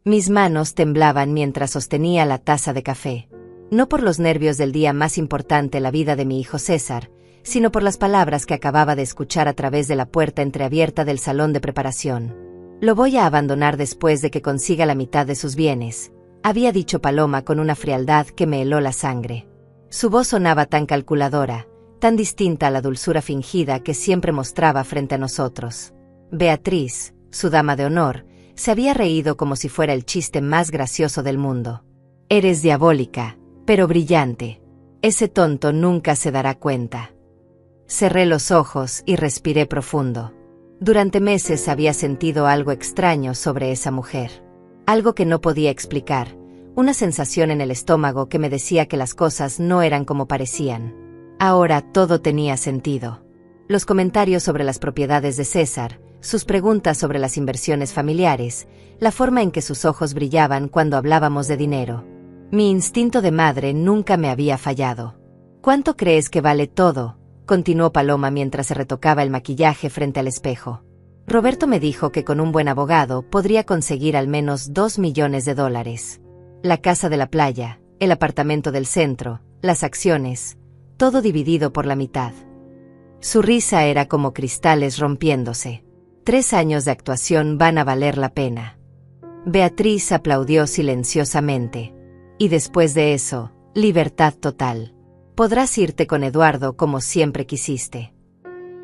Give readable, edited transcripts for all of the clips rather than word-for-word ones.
Mis manos temblaban mientras sostenía la taza de café. No por los nervios del día más importante en la vida de mi hijo César, sino por las palabras que acababa de escuchar a través de la puerta entreabierta del salón de preparación. Lo voy a abandonar después de que consiga la mitad de sus bienes, había dicho Paloma con una frialdad que me heló la sangre. Su voz sonaba tan calculadora, tan distinta a la dulzura fingida que siempre mostraba frente a nosotros. Beatriz, su dama de honor, se había reído como si fuera el chiste más gracioso del mundo. Eres diabólica, pero brillante. Ese tonto nunca se dará cuenta. Cerré los ojos y respiré profundo. Durante meses había sentido algo extraño sobre esa mujer. Algo que no podía explicar, una sensación en el estómago que me decía que las cosas no eran como parecían. Ahora todo tenía sentido. Los comentarios sobre las propiedades de César, sus preguntas sobre las inversiones familiares, la forma en que sus ojos brillaban cuando hablábamos de dinero. Mi instinto de madre nunca me había fallado. ¿Cuánto crees que vale todo?, continuó Paloma mientras se retocaba el maquillaje frente al espejo. Roberto me dijo que con un buen abogado podría conseguir al menos $2 millones. La casa de la playa, el apartamento del centro, las acciones, todo dividido por la mitad. Su risa era como cristales rompiéndose. 3 años de actuación van a valer la pena. Beatriz aplaudió silenciosamente. Y después de eso, libertad total. Podrás irte con Eduardo como siempre quisiste.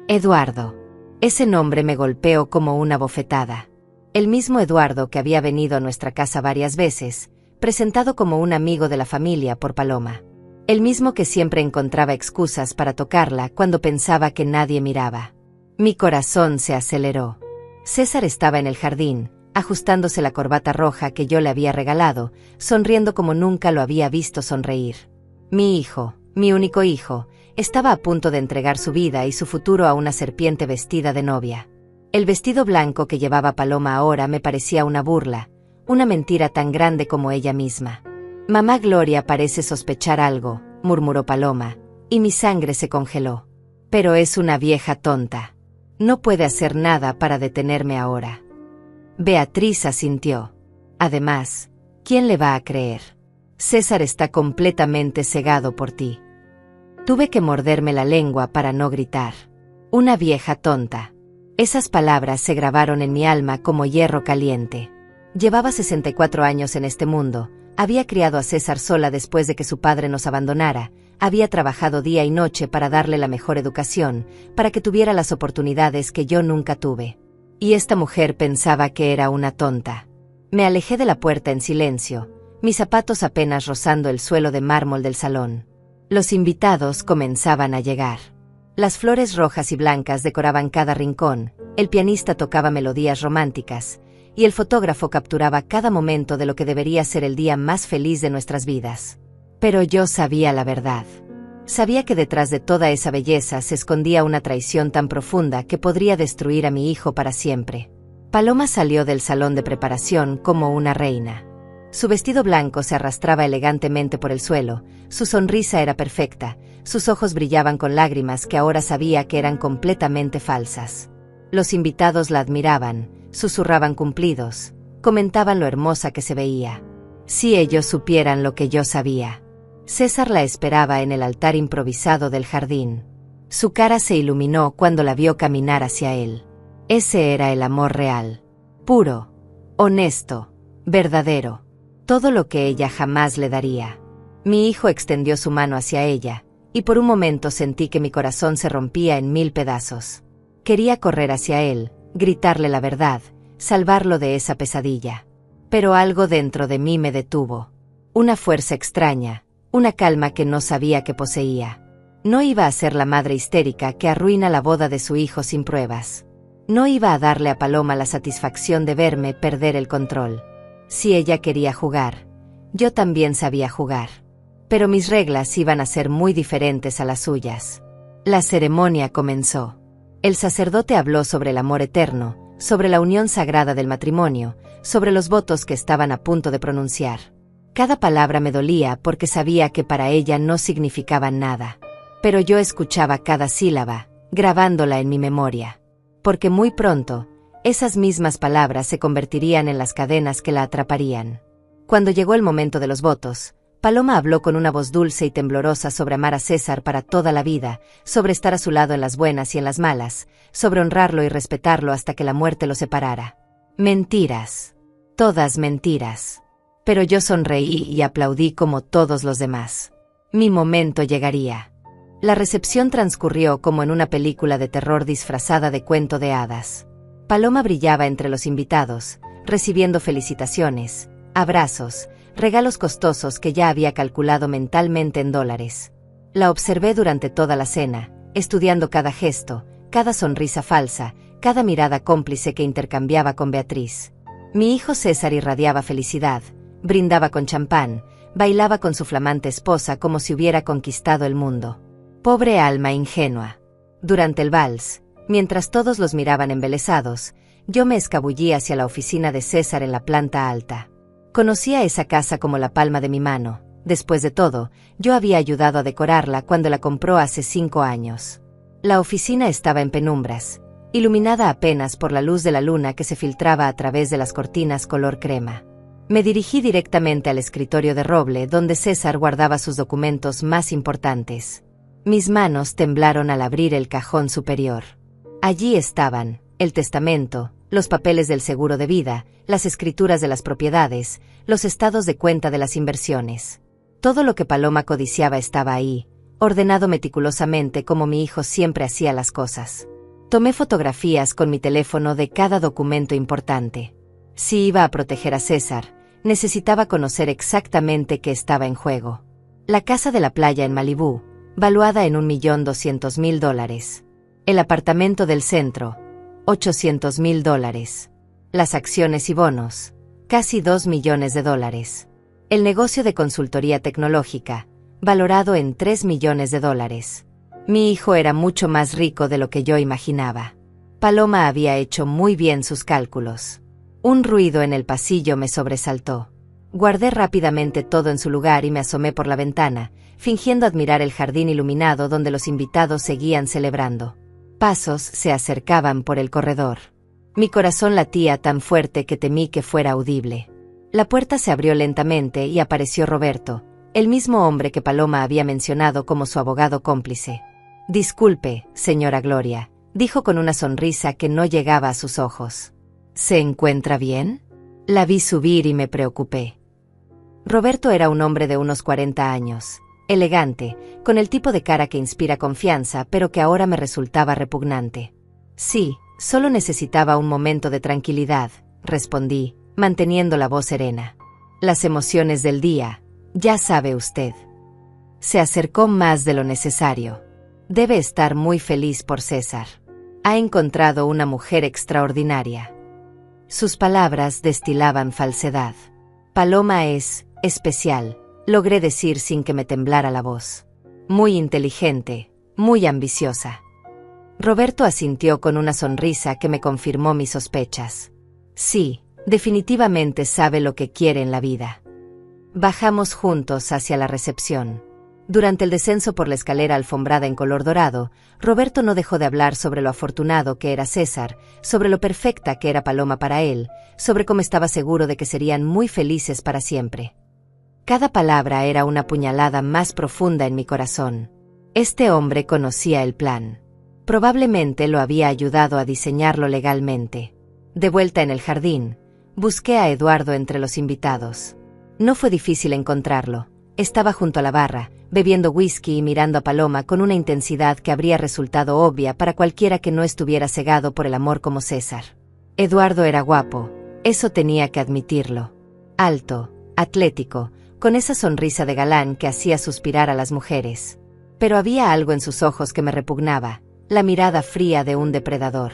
Eduardo. Ese nombre me golpeó como una bofetada. El mismo Eduardo que había venido a nuestra casa varias veces, presentado como un amigo de la familia por Paloma. El mismo que siempre encontraba excusas para tocarla cuando pensaba que nadie miraba. Mi corazón se aceleró. César estaba en el jardín, ajustándose la corbata roja que yo le había regalado, sonriendo como nunca lo había visto sonreír. Mi hijo, mi único hijo, estaba a punto de entregar su vida y su futuro a una serpiente vestida de novia. El vestido blanco que llevaba Paloma ahora me parecía una burla, una mentira tan grande como ella misma. Mamá Gloria parece sospechar algo, murmuró Paloma, y mi sangre se congeló. Pero es una vieja tonta. No puede hacer nada para detenerme ahora. Beatriz asintió. Además, ¿quién le va a creer? César está completamente cegado por ti. Tuve que morderme la lengua para no gritar. Una vieja tonta. Esas palabras se grabaron en mi alma como hierro caliente. Llevaba 64 años en este mundo, había criado a César sola después de que su padre nos abandonara, había trabajado día y noche para darle la mejor educación, para que tuviera las oportunidades que yo nunca tuve. Y esta mujer pensaba que era una tonta. Me alejé de la puerta en silencio, mis zapatos apenas rozando el suelo de mármol del salón. Los invitados comenzaban a llegar. Las flores rojas y blancas decoraban cada rincón, el pianista tocaba melodías románticas, y el fotógrafo capturaba cada momento de lo que debería ser el día más feliz de nuestras vidas. Pero yo sabía la verdad. Sabía que detrás de toda esa belleza se escondía una traición tan profunda que podría destruir a mi hijo para siempre. Paloma salió del salón de preparación como una reina. Su vestido blanco se arrastraba elegantemente por el suelo, su sonrisa era perfecta, sus ojos brillaban con lágrimas que ahora sabía que eran completamente falsas. Los invitados la admiraban, susurraban cumplidos, comentaban lo hermosa que se veía. Si ellos supieran lo que yo sabía. César la esperaba en el altar improvisado del jardín. Su cara se iluminó cuando la vio caminar hacia él. Ese era el amor real. Puro, honesto, verdadero. Todo lo que ella jamás le daría. Mi hijo extendió su mano hacia ella, y por un momento sentí que mi corazón se rompía en 1000 pedazos. Quería correr hacia él, gritarle la verdad, salvarlo de esa pesadilla. Pero algo dentro de mí me detuvo. Una fuerza extraña, una calma que no sabía que poseía. No iba a ser la madre histérica que arruina la boda de su hijo sin pruebas. No iba a darle a Paloma la satisfacción de verme perder el control. Si ella quería jugar, yo también sabía jugar. Pero mis reglas iban a ser muy diferentes a las suyas. La ceremonia comenzó. El sacerdote habló sobre el amor eterno, sobre la unión sagrada del matrimonio, sobre los votos que estaban a punto de pronunciar. Cada palabra me dolía porque sabía que para ella no significaban nada. Pero yo escuchaba cada sílaba, grabándola en mi memoria. Porque muy pronto, Esas mismas palabras se convertirían en las cadenas que la atraparían. Cuando llegó el momento de los votos, Paloma habló con una voz dulce y temblorosa sobre amar a César para toda la vida, sobre estar a su lado en las buenas y en las malas, sobre honrarlo y respetarlo hasta que la muerte lo separara. Mentiras. Todas mentiras. Pero yo sonreí y aplaudí como todos los demás. Mi momento llegaría. La recepción transcurrió como en una película de terror disfrazada de cuento de hadas. Paloma brillaba entre los invitados, recibiendo felicitaciones, abrazos, regalos costosos que ya había calculado mentalmente en dólares. La observé durante toda la cena, estudiando cada gesto, cada sonrisa falsa, cada mirada cómplice que intercambiaba con Beatriz. Mi hijo César irradiaba felicidad, brindaba con champán, bailaba con su flamante esposa como si hubiera conquistado el mundo. Pobre alma ingenua. Durante el vals, mientras todos los miraban embelesados, yo me escabullí hacia la oficina de César en la planta alta. Conocía esa casa como la palma de mi mano. Después de todo, yo había ayudado a decorarla cuando la compró hace 5 años. La oficina estaba en penumbras, iluminada apenas por la luz de la luna que se filtraba a través de las cortinas color crema. Me dirigí directamente al escritorio de roble donde César guardaba sus documentos más importantes. Mis manos temblaron al abrir el cajón superior. Allí estaban, el testamento, los papeles del seguro de vida, las escrituras de las propiedades, los estados de cuenta de las inversiones. Todo lo que Paloma codiciaba estaba ahí, ordenado meticulosamente como mi hijo siempre hacía las cosas. Tomé fotografías con mi teléfono de cada documento importante. Si iba a proteger a César, necesitaba conocer exactamente qué estaba en juego. La casa de la playa en Malibú, valuada en $1.200.000. El apartamento del centro, $800.000. Las acciones y bonos, casi $2 millones. El negocio de consultoría tecnológica, valorado en $3 millones. Mi hijo era mucho más rico de lo que yo imaginaba. Paloma había hecho muy bien sus cálculos. Un ruido en el pasillo me sobresaltó. Guardé rápidamente todo en su lugar y me asomé por la ventana, fingiendo admirar el jardín iluminado donde los invitados seguían celebrando. Pasos se acercaban por el corredor. Mi corazón latía tan fuerte que temí que fuera audible. La puerta se abrió lentamente y apareció Roberto, el mismo hombre que Paloma había mencionado como su abogado cómplice. «Disculpe, señora Gloria», dijo con una sonrisa que no llegaba a sus ojos. «¿Se encuentra bien?» La vi subir y me preocupé. Roberto era un hombre de unos 40 años, elegante, con el tipo de cara que inspira confianza pero que ahora me resultaba repugnante. «Sí, solo necesitaba un momento de tranquilidad», respondí, manteniendo la voz serena. «Las emociones del día, ya sabe usted». Se acercó más de lo necesario. «Debe estar muy feliz por César. Ha encontrado una mujer extraordinaria». Sus palabras destilaban falsedad. «Paloma es especial», logré decir sin que me temblara la voz. «Muy inteligente, muy ambiciosa». Roberto asintió con una sonrisa que me confirmó mis sospechas. «Sí, definitivamente sabe lo que quiere en la vida». Bajamos juntos hacia la recepción. Durante el descenso por la escalera alfombrada en color dorado, Roberto no dejó de hablar sobre lo afortunado que era César, sobre lo perfecta que era Paloma para él, sobre cómo estaba seguro de que serían muy felices para siempre. Cada palabra era una puñalada más profunda en mi corazón. Este hombre conocía el plan. Probablemente lo había ayudado a diseñarlo legalmente. De vuelta en el jardín, busqué a Eduardo entre los invitados. No fue difícil encontrarlo. Estaba junto a la barra, bebiendo whisky y mirando a Paloma con una intensidad que habría resultado obvia para cualquiera que no estuviera cegado por el amor como César. Eduardo era guapo, eso tenía que admitirlo. Alto, atlético, con esa sonrisa de galán que hacía suspirar a las mujeres. Pero había algo en sus ojos que me repugnaba, la mirada fría de un depredador.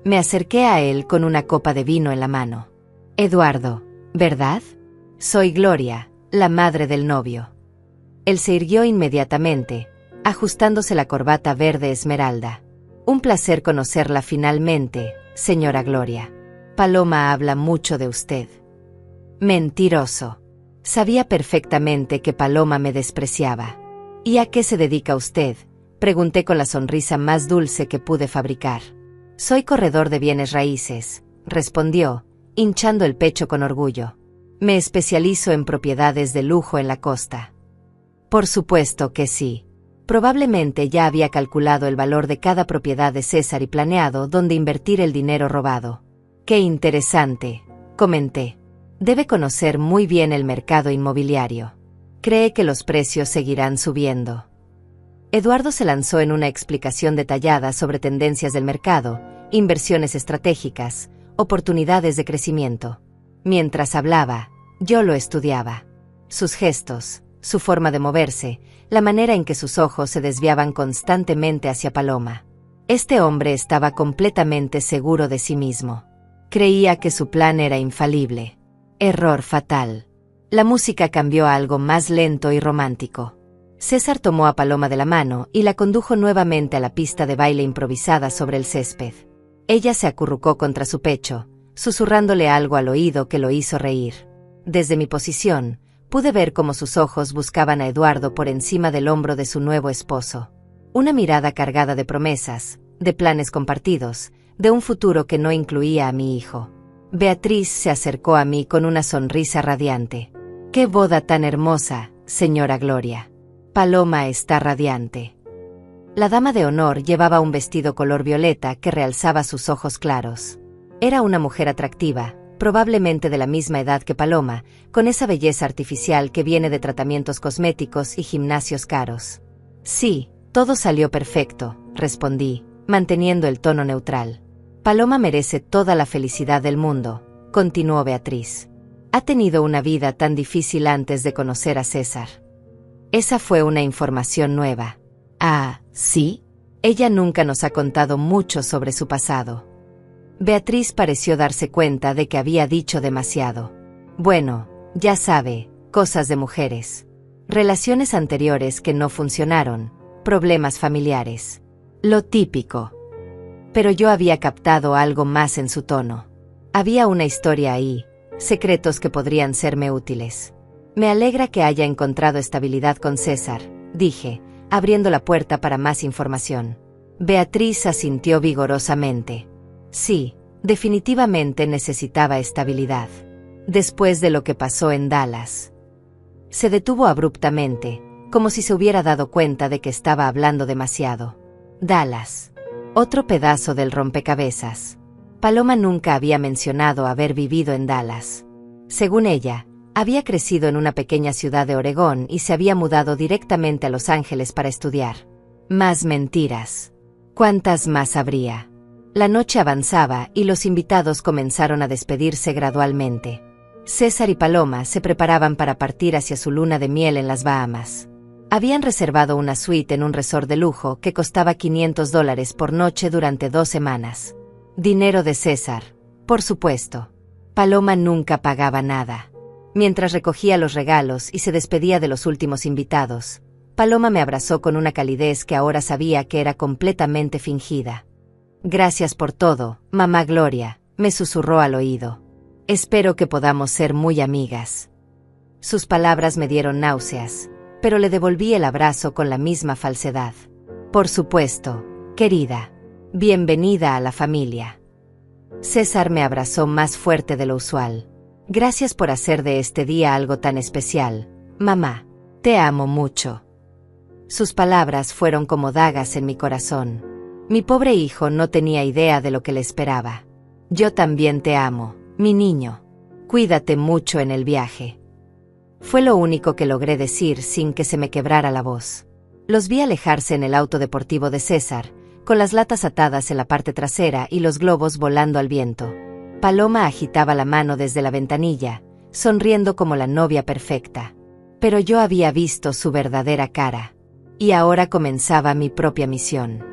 Me acerqué a él con una copa de vino en la mano. «Eduardo, ¿verdad? Soy Gloria, la madre del novio». Él se irguió inmediatamente, ajustándose la corbata verde esmeralda. «Un placer conocerla finalmente, señora Gloria. Paloma habla mucho de usted». Mentiroso. Sabía perfectamente que Paloma me despreciaba. «¿Y a qué se dedica usted?», pregunté con la sonrisa más dulce que pude fabricar. «Soy corredor de bienes raíces», respondió, hinchando el pecho con orgullo. Me especializo en propiedades de lujo en la costa. Por supuesto que sí. Probablemente ya había calculado el valor de cada propiedad de César y planeado dónde invertir el dinero robado. Qué interesante, comenté. Debe conocer muy bien el mercado inmobiliario. Cree que los precios seguirán subiendo. Eduardo se lanzó en una explicación detallada sobre tendencias del mercado, inversiones estratégicas, oportunidades de crecimiento. Mientras hablaba, yo lo estudiaba. Sus gestos, su forma de moverse, la manera en que sus ojos se desviaban constantemente hacia Paloma. Este hombre estaba completamente seguro de sí mismo. Creía que su plan era infalible. Error fatal. La música cambió a algo más lento y romántico. César tomó a Paloma de la mano y la condujo nuevamente a la pista de baile improvisada sobre el césped. Ella se acurrucó contra su pecho, susurrándole algo al oído que lo hizo reír. Desde mi posición, pude ver cómo sus ojos buscaban a Eduardo por encima del hombro de su nuevo esposo. Una mirada cargada de promesas, de planes compartidos, de un futuro que no incluía a mi hijo. Beatriz se acercó a mí con una sonrisa radiante. ¡Qué boda tan hermosa, señora Gloria! Paloma está radiante. La dama de honor llevaba un vestido color violeta que realzaba sus ojos claros. Era una mujer atractiva, probablemente de la misma edad que Paloma, con esa belleza artificial que viene de tratamientos cosméticos y gimnasios caros. Sí, todo salió perfecto, respondí, manteniendo el tono neutral. Paloma merece toda la felicidad del mundo, continuó Beatriz. Ha tenido una vida tan difícil antes de conocer a César. Esa fue una información nueva. Ah, ¿sí? Ella nunca nos ha contado mucho sobre su pasado. Beatriz pareció darse cuenta de que había dicho demasiado. Bueno, ya sabe, cosas de mujeres. Relaciones anteriores que no funcionaron, problemas familiares. Lo típico. Pero yo había captado algo más en su tono. Había una historia ahí, secretos que podrían serme útiles. Me alegra que haya encontrado estabilidad con César, dije, abriendo la puerta para más información. Beatriz asintió vigorosamente. Sí, definitivamente necesitaba estabilidad. Después de lo que pasó en Dallas. Se detuvo abruptamente, como si se hubiera dado cuenta de que estaba hablando demasiado. Dallas. Otro pedazo del rompecabezas. Paloma nunca había mencionado haber vivido en Dallas. Según ella, había crecido en una pequeña ciudad de Oregón y se había mudado directamente a Los Ángeles para estudiar. Más mentiras. ¿Cuántas más habría? La noche avanzaba y los invitados comenzaron a despedirse gradualmente. César y Paloma se preparaban para partir hacia su luna de miel en las Bahamas. Habían reservado una suite en un resort de lujo que costaba $500 por noche durante 2 semanas. Dinero de César, por supuesto. Paloma nunca pagaba nada. Mientras recogía los regalos y se despedía de los últimos invitados, Paloma me abrazó con una calidez que ahora sabía que era completamente fingida. Gracias por todo, mamá Gloria, me susurró al oído. Espero que podamos ser muy amigas. Sus palabras me dieron náuseas, pero le devolví el abrazo con la misma falsedad. Por supuesto, querida. Bienvenida a la familia. César me abrazó más fuerte de lo usual. Gracias por hacer de este día algo tan especial, mamá. Te amo mucho. Sus palabras fueron como dagas en mi corazón. Mi pobre hijo no tenía idea de lo que le esperaba. Yo también te amo, mi niño. Cuídate mucho en el viaje. Fue lo único que logré decir sin que se me quebrara la voz. Los vi alejarse en el auto deportivo de César, con las latas atadas en la parte trasera y los globos volando al viento. Paloma agitaba la mano desde la ventanilla, sonriendo como la novia perfecta. Pero yo había visto su verdadera cara. Y ahora comenzaba mi propia misión.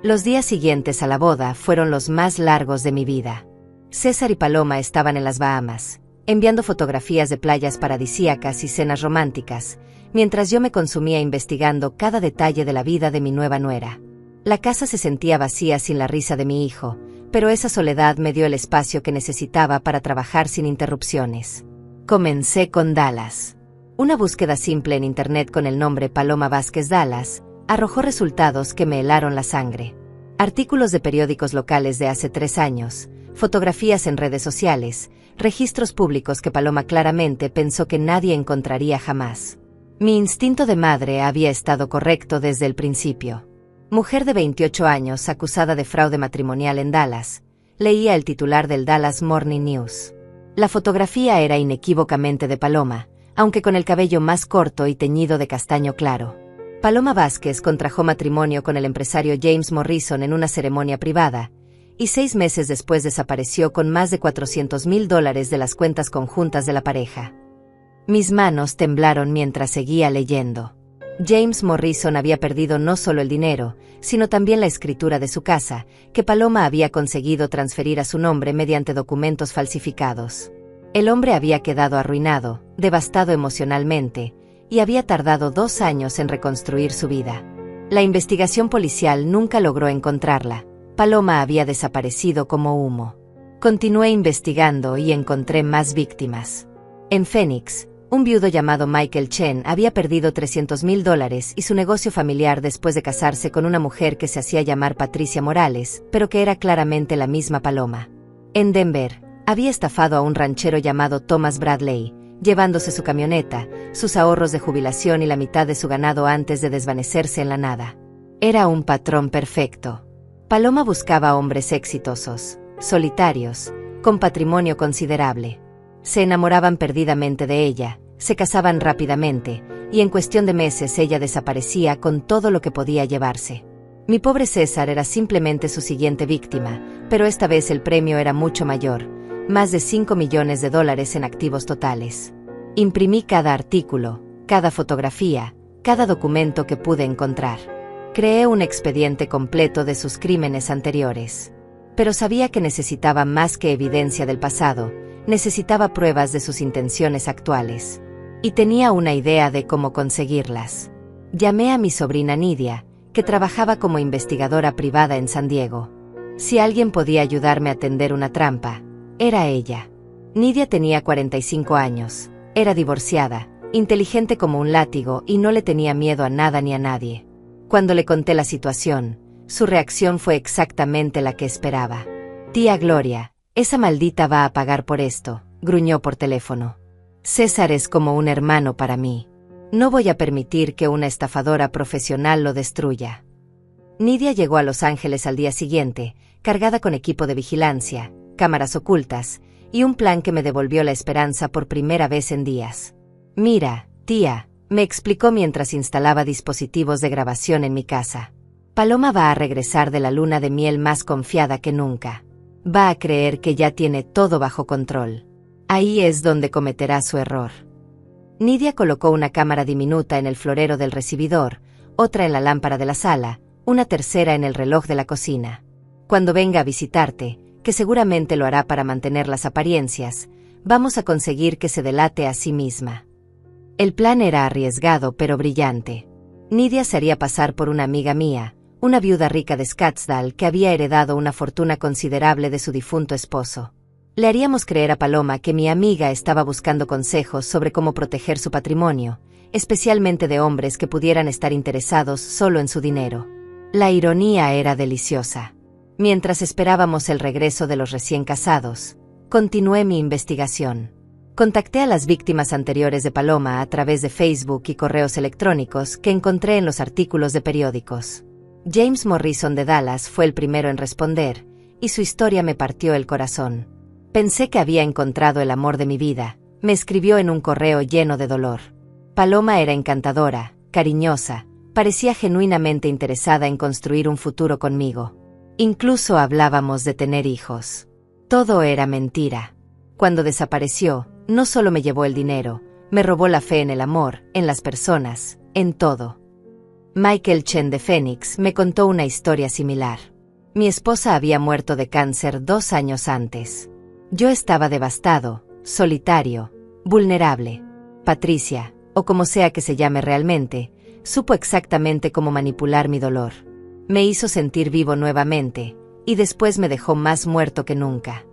Los días siguientes a la boda fueron los más largos de mi vida. César y Paloma estaban en las Bahamas, enviando fotografías de playas paradisíacas y cenas románticas, mientras yo me consumía investigando cada detalle de la vida de mi nueva nuera. La casa se sentía vacía sin la risa de mi hijo, pero esa soledad me dio el espacio que necesitaba para trabajar sin interrupciones. Comencé con Dallas. Una búsqueda simple en internet con el nombre Paloma Vázquez Dallas arrojó resultados que me helaron la sangre. Artículos de periódicos locales de hace 3 años, fotografías en redes sociales, registros públicos que Paloma claramente pensó que nadie encontraría jamás. Mi instinto de madre había estado correcto desde el principio. Mujer de 28 años acusada de fraude matrimonial en Dallas, leía el titular del Dallas Morning News. La fotografía era inequívocamente de Paloma, aunque con el cabello más corto y teñido de castaño claro. Paloma Vázquez contrajo matrimonio con el empresario James Morrison en una ceremonia privada, y 6 meses después desapareció con más de $400,000 de las cuentas conjuntas de la pareja. Mis manos temblaron mientras seguía leyendo. James Morrison había perdido no solo el dinero, sino también la escritura de su casa, que Paloma había conseguido transferir a su nombre mediante documentos falsificados. El hombre había quedado arruinado, devastado emocionalmente, y había tardado 2 años en reconstruir su vida. La investigación policial nunca logró encontrarla. Paloma había desaparecido como humo. Continué investigando y encontré más víctimas. En Phoenix, un viudo llamado Michael Chen había perdido $300,000 y su negocio familiar después de casarse con una mujer que se hacía llamar Patricia Morales, pero que era claramente la misma Paloma. En Denver, había estafado a un ranchero llamado Thomas Bradley, llevándose su camioneta, sus ahorros de jubilación y la mitad de su ganado antes de desvanecerse en la nada. Era un patrón perfecto. Paloma buscaba hombres exitosos, solitarios, con patrimonio considerable. Se enamoraban perdidamente de ella, se casaban rápidamente, y en cuestión de meses ella desaparecía con todo lo que podía llevarse. Mi pobre César era simplemente su siguiente víctima, pero esta vez el premio era mucho mayor, más de $5 millones en activos totales. Imprimí cada artículo, cada fotografía, cada documento que pude encontrar. Creé un expediente completo de sus crímenes anteriores. Pero sabía que necesitaba más que evidencia del pasado, necesitaba pruebas de sus intenciones actuales. Y tenía una idea de cómo conseguirlas. Llamé a mi sobrina Nidia, que trabajaba como investigadora privada en San Diego. Si alguien podía ayudarme a tender una trampa, era ella. Nidia tenía 45 años, era divorciada, inteligente como un látigo y no le tenía miedo a nada ni a nadie. Cuando le conté la situación, su reacción fue exactamente la que esperaba. «Tía Gloria, esa maldita va a pagar por esto», gruñó por teléfono. «César es como un hermano para mí. No voy a permitir que una estafadora profesional lo destruya». Nidia llegó a Los Ángeles al día siguiente, cargada con equipo de vigilancia, cámaras ocultas, y un plan que me devolvió la esperanza por primera vez en días. «Mira, tía», me explicó mientras instalaba dispositivos de grabación en mi casa. «Paloma va a regresar de la luna de miel más confiada que nunca. Va a creer que ya tiene todo bajo control. Ahí es donde cometerá su error». Nidia colocó una cámara diminuta en el florero del recibidor, otra en la lámpara de la sala, una tercera en el reloj de la cocina. «Cuando venga a visitarte, que seguramente lo hará para mantener las apariencias, vamos a conseguir que se delate a sí misma». El plan era arriesgado pero brillante. Nidia se haría pasar por una amiga mía, una viuda rica de Scottsdale que había heredado una fortuna considerable de su difunto esposo. Le haríamos creer a Paloma que mi amiga estaba buscando consejos sobre cómo proteger su patrimonio, especialmente de hombres que pudieran estar interesados solo en su dinero. La ironía era deliciosa. Mientras esperábamos el regreso de los recién casados, continué mi investigación. Contacté a las víctimas anteriores de Paloma a través de Facebook y correos electrónicos que encontré en los artículos de periódicos. James Morrison de Dallas fue el primero en responder, y su historia me partió el corazón. Pensé que había encontrado el amor de mi vida, me escribió en un correo lleno de dolor. Paloma era encantadora, cariñosa, parecía genuinamente interesada en construir un futuro conmigo. Incluso hablábamos de tener hijos. Todo era mentira. Cuando desapareció, no solo me llevó el dinero, me robó la fe en el amor, en las personas, en todo. Michael Chen de Phoenix me contó una historia similar. Mi esposa había muerto de cáncer 2 años antes. Yo estaba devastado, solitario, vulnerable. Patricia, o como sea que se llame realmente, supo exactamente cómo manipular mi dolor. Me hizo sentir vivo nuevamente, y después me dejó más muerto que nunca.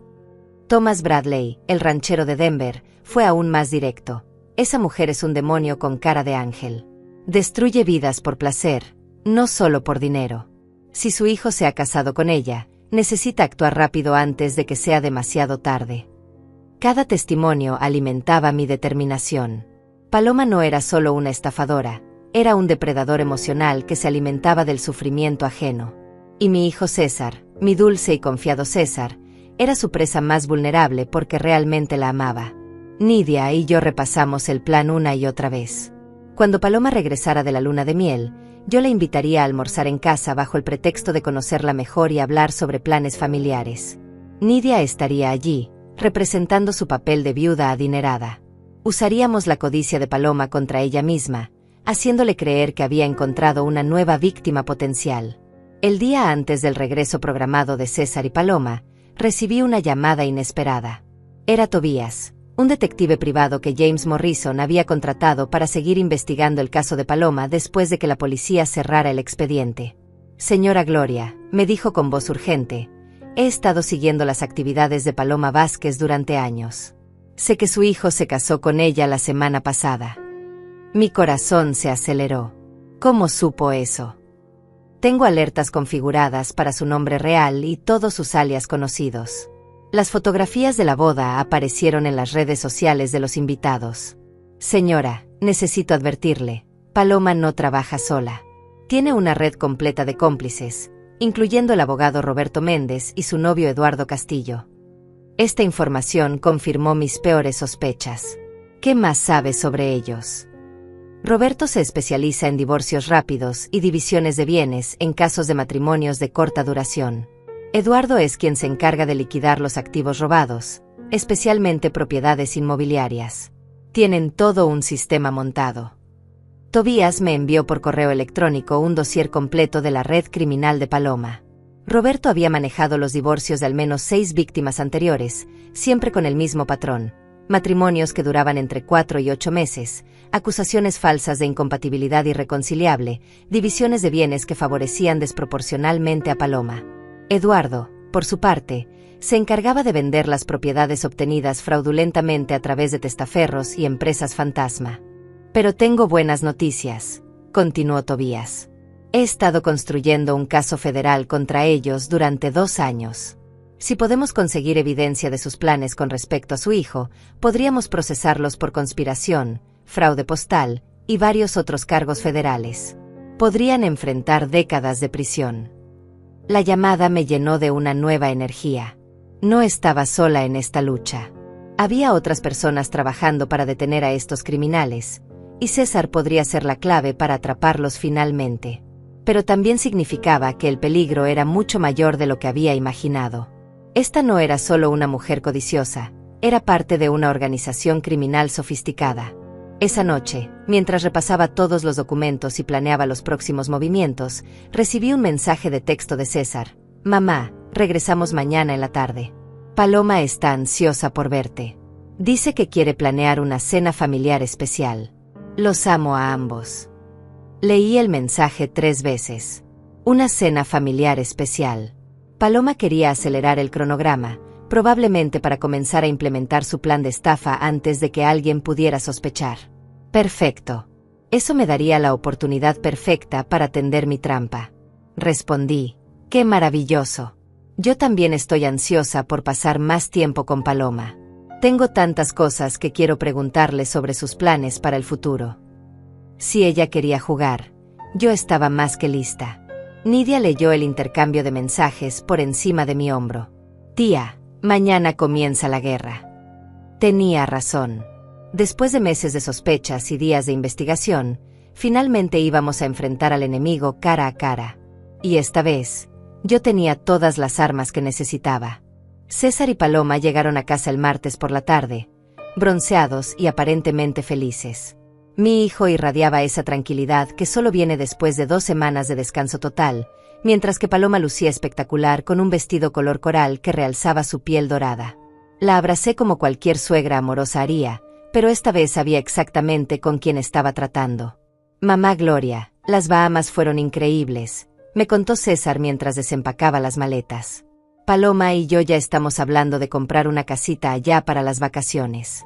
Thomas Bradley, el ranchero de Denver, fue aún más directo. Esa mujer es un demonio con cara de ángel. Destruye vidas por placer, no solo por dinero. Si su hijo se ha casado con ella, Necesita actuar rápido antes de que sea demasiado tarde. Cada testimonio alimentaba mi determinación. Paloma no era solo una estafadora, era un depredador emocional que se alimentaba del sufrimiento ajeno. Y mi hijo César, mi dulce y confiado César, era su presa más vulnerable porque realmente la amaba. Nidia y yo repasamos el plan una y otra vez. Cuando Paloma regresara de la luna de miel, yo la invitaría a almorzar en casa bajo el pretexto de conocerla mejor y hablar sobre planes familiares. Nidia estaría allí, representando su papel de viuda adinerada. Usaríamos la codicia de Paloma contra ella misma, haciéndole creer que había encontrado una nueva víctima potencial. El día antes del regreso programado de César y Paloma, recibí una llamada inesperada. Era Tobías, un detective privado que James Morrison había contratado para seguir investigando el caso de Paloma después de que la policía cerrara el expediente. Señora Gloria, me dijo con voz urgente, he estado siguiendo las actividades de Paloma Vázquez durante años. Sé que su hijo se casó con ella la semana pasada. Mi corazón se aceleró. ¿Cómo supo eso? Tengo alertas configuradas para su nombre real y todos sus alias conocidos. Las fotografías de la boda aparecieron en las redes sociales de los invitados. Señora, necesito advertirle, Paloma no trabaja sola. Tiene una red completa de cómplices, incluyendo el abogado Roberto Méndez y su novio Eduardo Castillo. Esta información confirmó mis peores sospechas. ¿Qué más sabe sobre ellos? Roberto se especializa en divorcios rápidos y divisiones de bienes en casos de matrimonios de corta duración. Eduardo es quien se encarga de liquidar los activos robados, especialmente propiedades inmobiliarias. Tienen todo un sistema montado. Tobías me envió por correo electrónico un dossier completo de la red criminal de Paloma. Roberto había manejado los divorcios de al menos 6 víctimas anteriores, siempre con el mismo patrón: matrimonios que duraban entre 4 y 8 meses, acusaciones falsas de incompatibilidad irreconciliable, divisiones de bienes que favorecían desproporcionalmente a Paloma. Eduardo, por su parte, se encargaba de vender las propiedades obtenidas fraudulentamente a través de testaferros y empresas fantasma. Pero tengo buenas noticias, continuó Tobías. He estado construyendo un caso federal contra ellos durante 2 años. Si podemos conseguir evidencia de sus planes con respecto a su hijo, podríamos procesarlos por conspiración, fraude postal y varios otros cargos federales. Podrían enfrentar décadas de prisión. La llamada me llenó de una nueva energía. No estaba sola en esta lucha. Había otras personas trabajando para detener a estos criminales, y César podría ser la clave para atraparlos finalmente. Pero también significaba que el peligro era mucho mayor de lo que había imaginado. Esta no era solo una mujer codiciosa, era parte de una organización criminal sofisticada. Esa noche, mientras repasaba todos los documentos y planeaba los próximos movimientos, recibí un mensaje de texto de César. Mamá, regresamos mañana en la tarde. Paloma está ansiosa por verte. Dice que quiere planear una cena familiar especial. Los amo a ambos. Leí el mensaje 3 veces. Una cena familiar especial. Paloma quería acelerar el cronograma, probablemente para comenzar a implementar su plan de estafa antes de que alguien pudiera sospechar. Perfecto. Eso me daría la oportunidad perfecta para tender mi trampa. Respondí. ¡Qué maravilloso! Yo también estoy ansiosa por pasar más tiempo con Paloma. Tengo tantas cosas que quiero preguntarle sobre sus planes para el futuro. Si ella quería jugar, yo estaba más que lista. Nidia leyó el intercambio de mensajes por encima de mi hombro. Tía, mañana comienza la guerra. Tenía razón. Después de meses de sospechas y días de investigación, finalmente íbamos a enfrentar al enemigo cara a cara. Y esta vez, yo tenía todas las armas que necesitaba. César y Paloma llegaron a casa el martes por la tarde, bronceados y aparentemente felices. Mi hijo irradiaba esa tranquilidad que solo viene después de 2 semanas de descanso total, mientras que Paloma lucía espectacular con un vestido color coral que realzaba su piel dorada. La abracé como cualquier suegra amorosa haría, pero esta vez sabía exactamente con quién estaba tratando. Mamá Gloria, las Bahamas fueron increíbles, me contó César mientras desempacaba las maletas. Paloma y yo ya estamos hablando de comprar una casita allá para las vacaciones.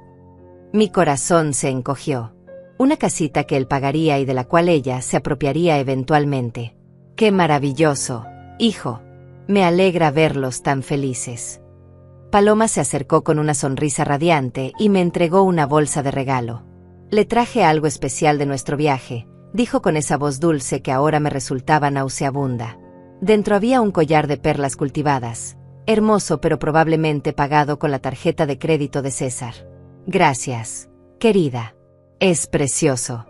Mi corazón se encogió. Una casita que él pagaría y de la cual ella se apropiaría eventualmente. ¡Qué maravilloso, hijo! Me alegra verlos tan felices. Paloma se acercó con una sonrisa radiante y me entregó una bolsa de regalo. Le traje algo especial de nuestro viaje, dijo con esa voz dulce que ahora me resultaba nauseabunda. Dentro había un collar de perlas cultivadas, hermoso pero probablemente pagado con la tarjeta de crédito de César. Gracias, querida. Es precioso.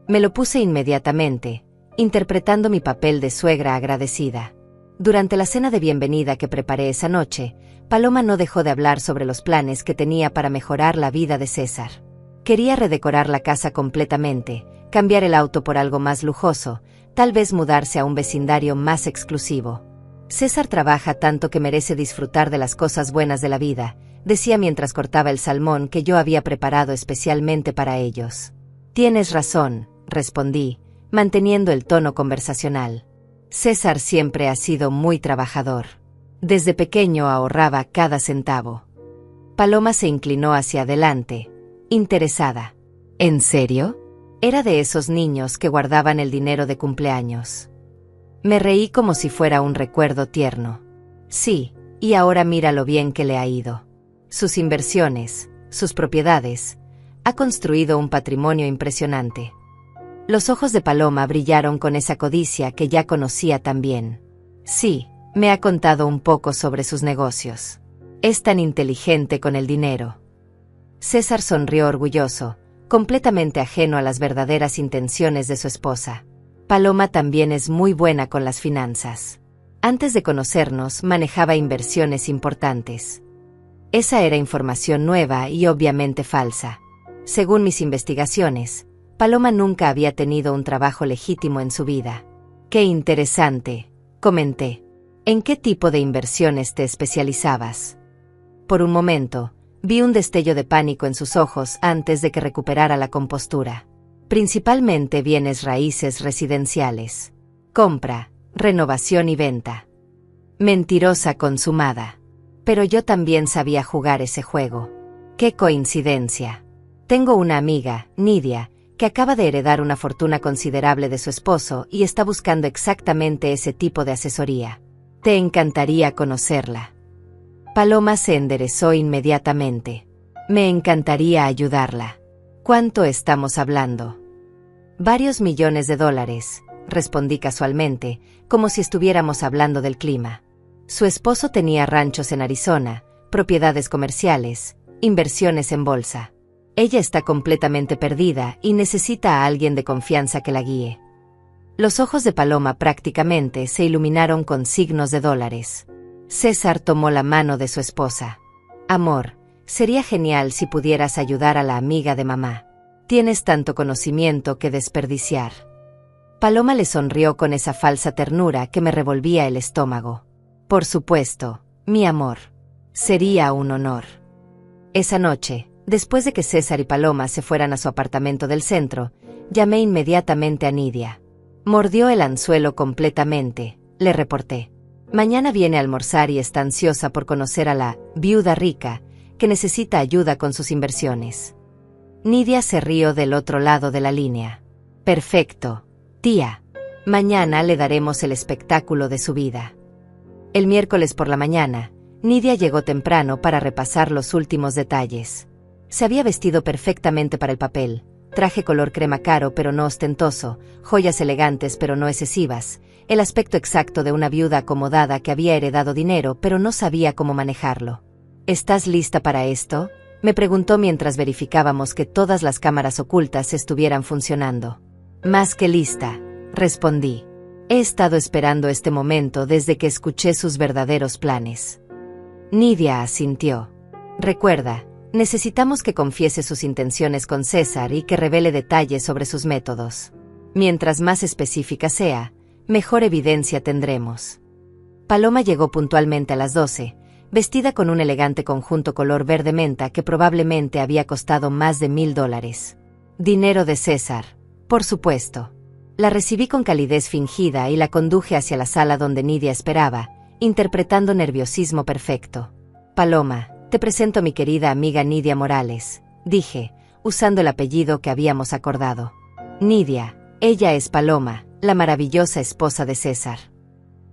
Me lo puse inmediatamente, interpretando mi papel de suegra agradecida. Durante la cena de bienvenida que preparé esa noche, Paloma no dejó de hablar sobre los planes que tenía para mejorar la vida de César. Quería redecorar la casa completamente, cambiar el auto por algo más lujoso, tal vez mudarse a un vecindario más exclusivo. César trabaja tanto que merece disfrutar de las cosas buenas de la vida, decía mientras cortaba el salmón que yo había preparado especialmente para ellos. Tienes razón, respondí, manteniendo el tono conversacional. César siempre ha sido muy trabajador. Desde pequeño ahorraba cada centavo. Paloma se inclinó hacia adelante, interesada. ¿En serio? Era de esos niños que guardaban el dinero de cumpleaños. Me reí como si fuera un recuerdo tierno. Sí, y ahora mira lo bien que le ha ido. Sus inversiones, sus propiedades, ha construido un patrimonio impresionante. Los ojos de Paloma brillaron con esa codicia que ya conocía tan bien. Sí, me ha contado un poco sobre sus negocios. Es tan inteligente con el dinero. César sonrió orgulloso, completamente ajeno a las verdaderas intenciones de su esposa. Paloma también es muy buena con las finanzas. Antes de conocernos, manejaba inversiones importantes. Esa era información nueva y obviamente falsa. Según mis investigaciones, Paloma nunca había tenido un trabajo legítimo en su vida. ¡Qué interesante!, comenté. ¿En qué tipo de inversiones te especializabas? Por un momento, vi un destello de pánico en sus ojos antes de que recuperara la compostura. Principalmente bienes raíces residenciales. Compra, renovación y venta. Mentirosa consumada. Pero yo también sabía jugar ese juego. ¡Qué coincidencia! Tengo una amiga, Nidia, que acaba de heredar una fortuna considerable de su esposo y está buscando exactamente ese tipo de asesoría. Te encantaría conocerla. Paloma se enderezó inmediatamente. Me encantaría ayudarla. ¿Cuánto estamos hablando? Varios millones de dólares, respondí casualmente, como si estuviéramos hablando del clima. Su esposo tenía ranchos en Arizona, propiedades comerciales, inversiones en bolsa. Ella está completamente perdida y necesita a alguien de confianza que la guíe. Los ojos de Paloma prácticamente se iluminaron con signos de dólares. César tomó la mano de su esposa. Amor, sería genial si pudieras ayudar a la amiga de mamá. Tienes tanto conocimiento que desperdiciar. Paloma le sonrió con esa falsa ternura que me revolvía el estómago. Por supuesto, mi amor. Sería un honor. Esa noche, después de que César y Paloma se fueran a su apartamento del centro, llamé inmediatamente a Nidia. Mordió el anzuelo completamente, le reporté. Mañana viene a almorzar y está ansiosa por conocer a la viuda rica, que necesita ayuda con sus inversiones. Nidia se rió del otro lado de la línea. Perfecto, tía. Mañana le daremos el espectáculo de su vida. El miércoles por la mañana, Nidia llegó temprano para repasar los últimos detalles. Se había vestido perfectamente para el papel, traje color crema caro pero no ostentoso, joyas elegantes pero no excesivas, el aspecto exacto de una viuda acomodada que había heredado dinero pero no sabía cómo manejarlo. ¿Estás lista para esto?, me preguntó mientras verificábamos que todas las cámaras ocultas estuvieran funcionando. Más que lista, respondí. He estado esperando este momento desde que escuché sus verdaderos planes. Nidia asintió. Recuerda, necesitamos que confiese sus intenciones con César y que revele detalles sobre sus métodos. Mientras más específica sea, mejor evidencia tendremos. Paloma llegó puntualmente a las 12, vestida con un elegante conjunto color verde menta que probablemente había costado más de $1000. Dinero de César, por supuesto. La recibí con calidez fingida y la conduje hacia la sala donde Nidia esperaba, interpretando nerviosismo perfecto. Paloma, te presento a mi querida amiga Nidia Morales, dije, usando el apellido que habíamos acordado. Nidia, ella es Paloma, la maravillosa esposa de César.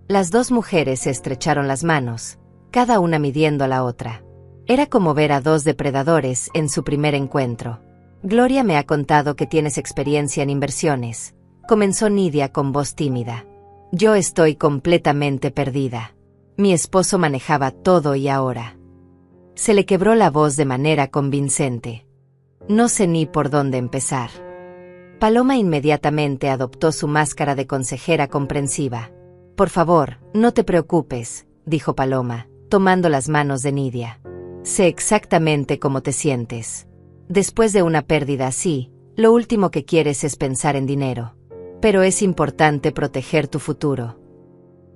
Las dos mujeres se estrecharon las manos, cada una midiendo a la otra. Era como ver a dos depredadores en su primer encuentro. Gloria me ha contado que tienes experiencia en inversiones, comenzó Nidia con voz tímida. Yo estoy completamente perdida. Mi esposo manejaba todo y ahora. Se le quebró la voz de manera convincente. No sé ni por dónde empezar. Paloma inmediatamente adoptó su máscara de consejera comprensiva. Por favor, no te preocupes, dijo Paloma, tomando las manos de Nidia. Sé exactamente cómo te sientes. Después de una pérdida así, lo último que quieres es pensar en dinero. Pero es importante proteger tu futuro.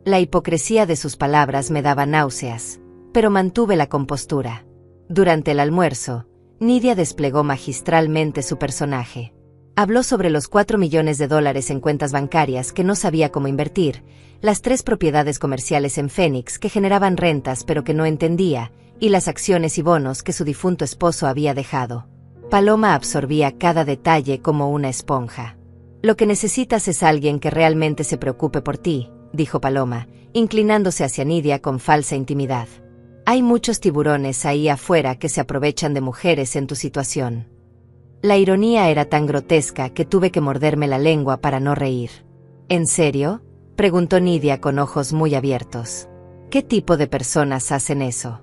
La hipocresía de sus palabras me daba náuseas, pero mantuve la compostura. Durante el almuerzo, Nidia desplegó magistralmente su personaje. Habló sobre los $4 millones en cuentas bancarias que no sabía cómo invertir, las 3 propiedades comerciales en Phoenix que generaban rentas pero que no entendía, y las acciones y bonos que su difunto esposo había dejado. Paloma absorbía cada detalle como una esponja. Lo que necesitas es alguien que realmente se preocupe por ti, dijo Paloma, inclinándose hacia Nidia con falsa intimidad. Hay muchos tiburones ahí afuera que se aprovechan de mujeres en tu situación. La ironía era tan grotesca que tuve que morderme la lengua para no reír. ¿En serio?, preguntó Nidia con ojos muy abiertos. ¿Qué tipo de personas hacen eso?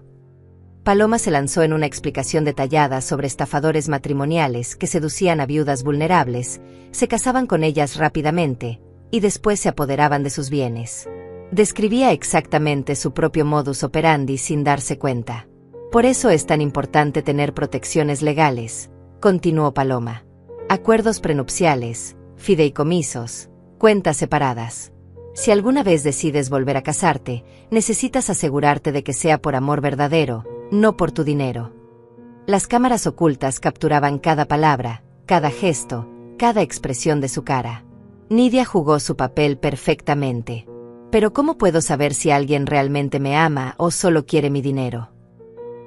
Paloma se lanzó en una explicación detallada sobre estafadores matrimoniales que seducían a viudas vulnerables, se casaban con ellas rápidamente, y después se apoderaban de sus bienes. Describía exactamente su propio modus operandi sin darse cuenta. Por eso es tan importante tener protecciones legales, continuó Paloma. Acuerdos prenupciales, fideicomisos, cuentas separadas. Si alguna vez decides volver a casarte, necesitas asegurarte de que sea por amor verdadero, no por tu dinero. Las cámaras ocultas capturaban cada palabra, cada gesto, cada expresión de su cara. Nidia jugó su papel perfectamente. Pero ¿cómo puedo saber si alguien realmente me ama o solo quiere mi dinero?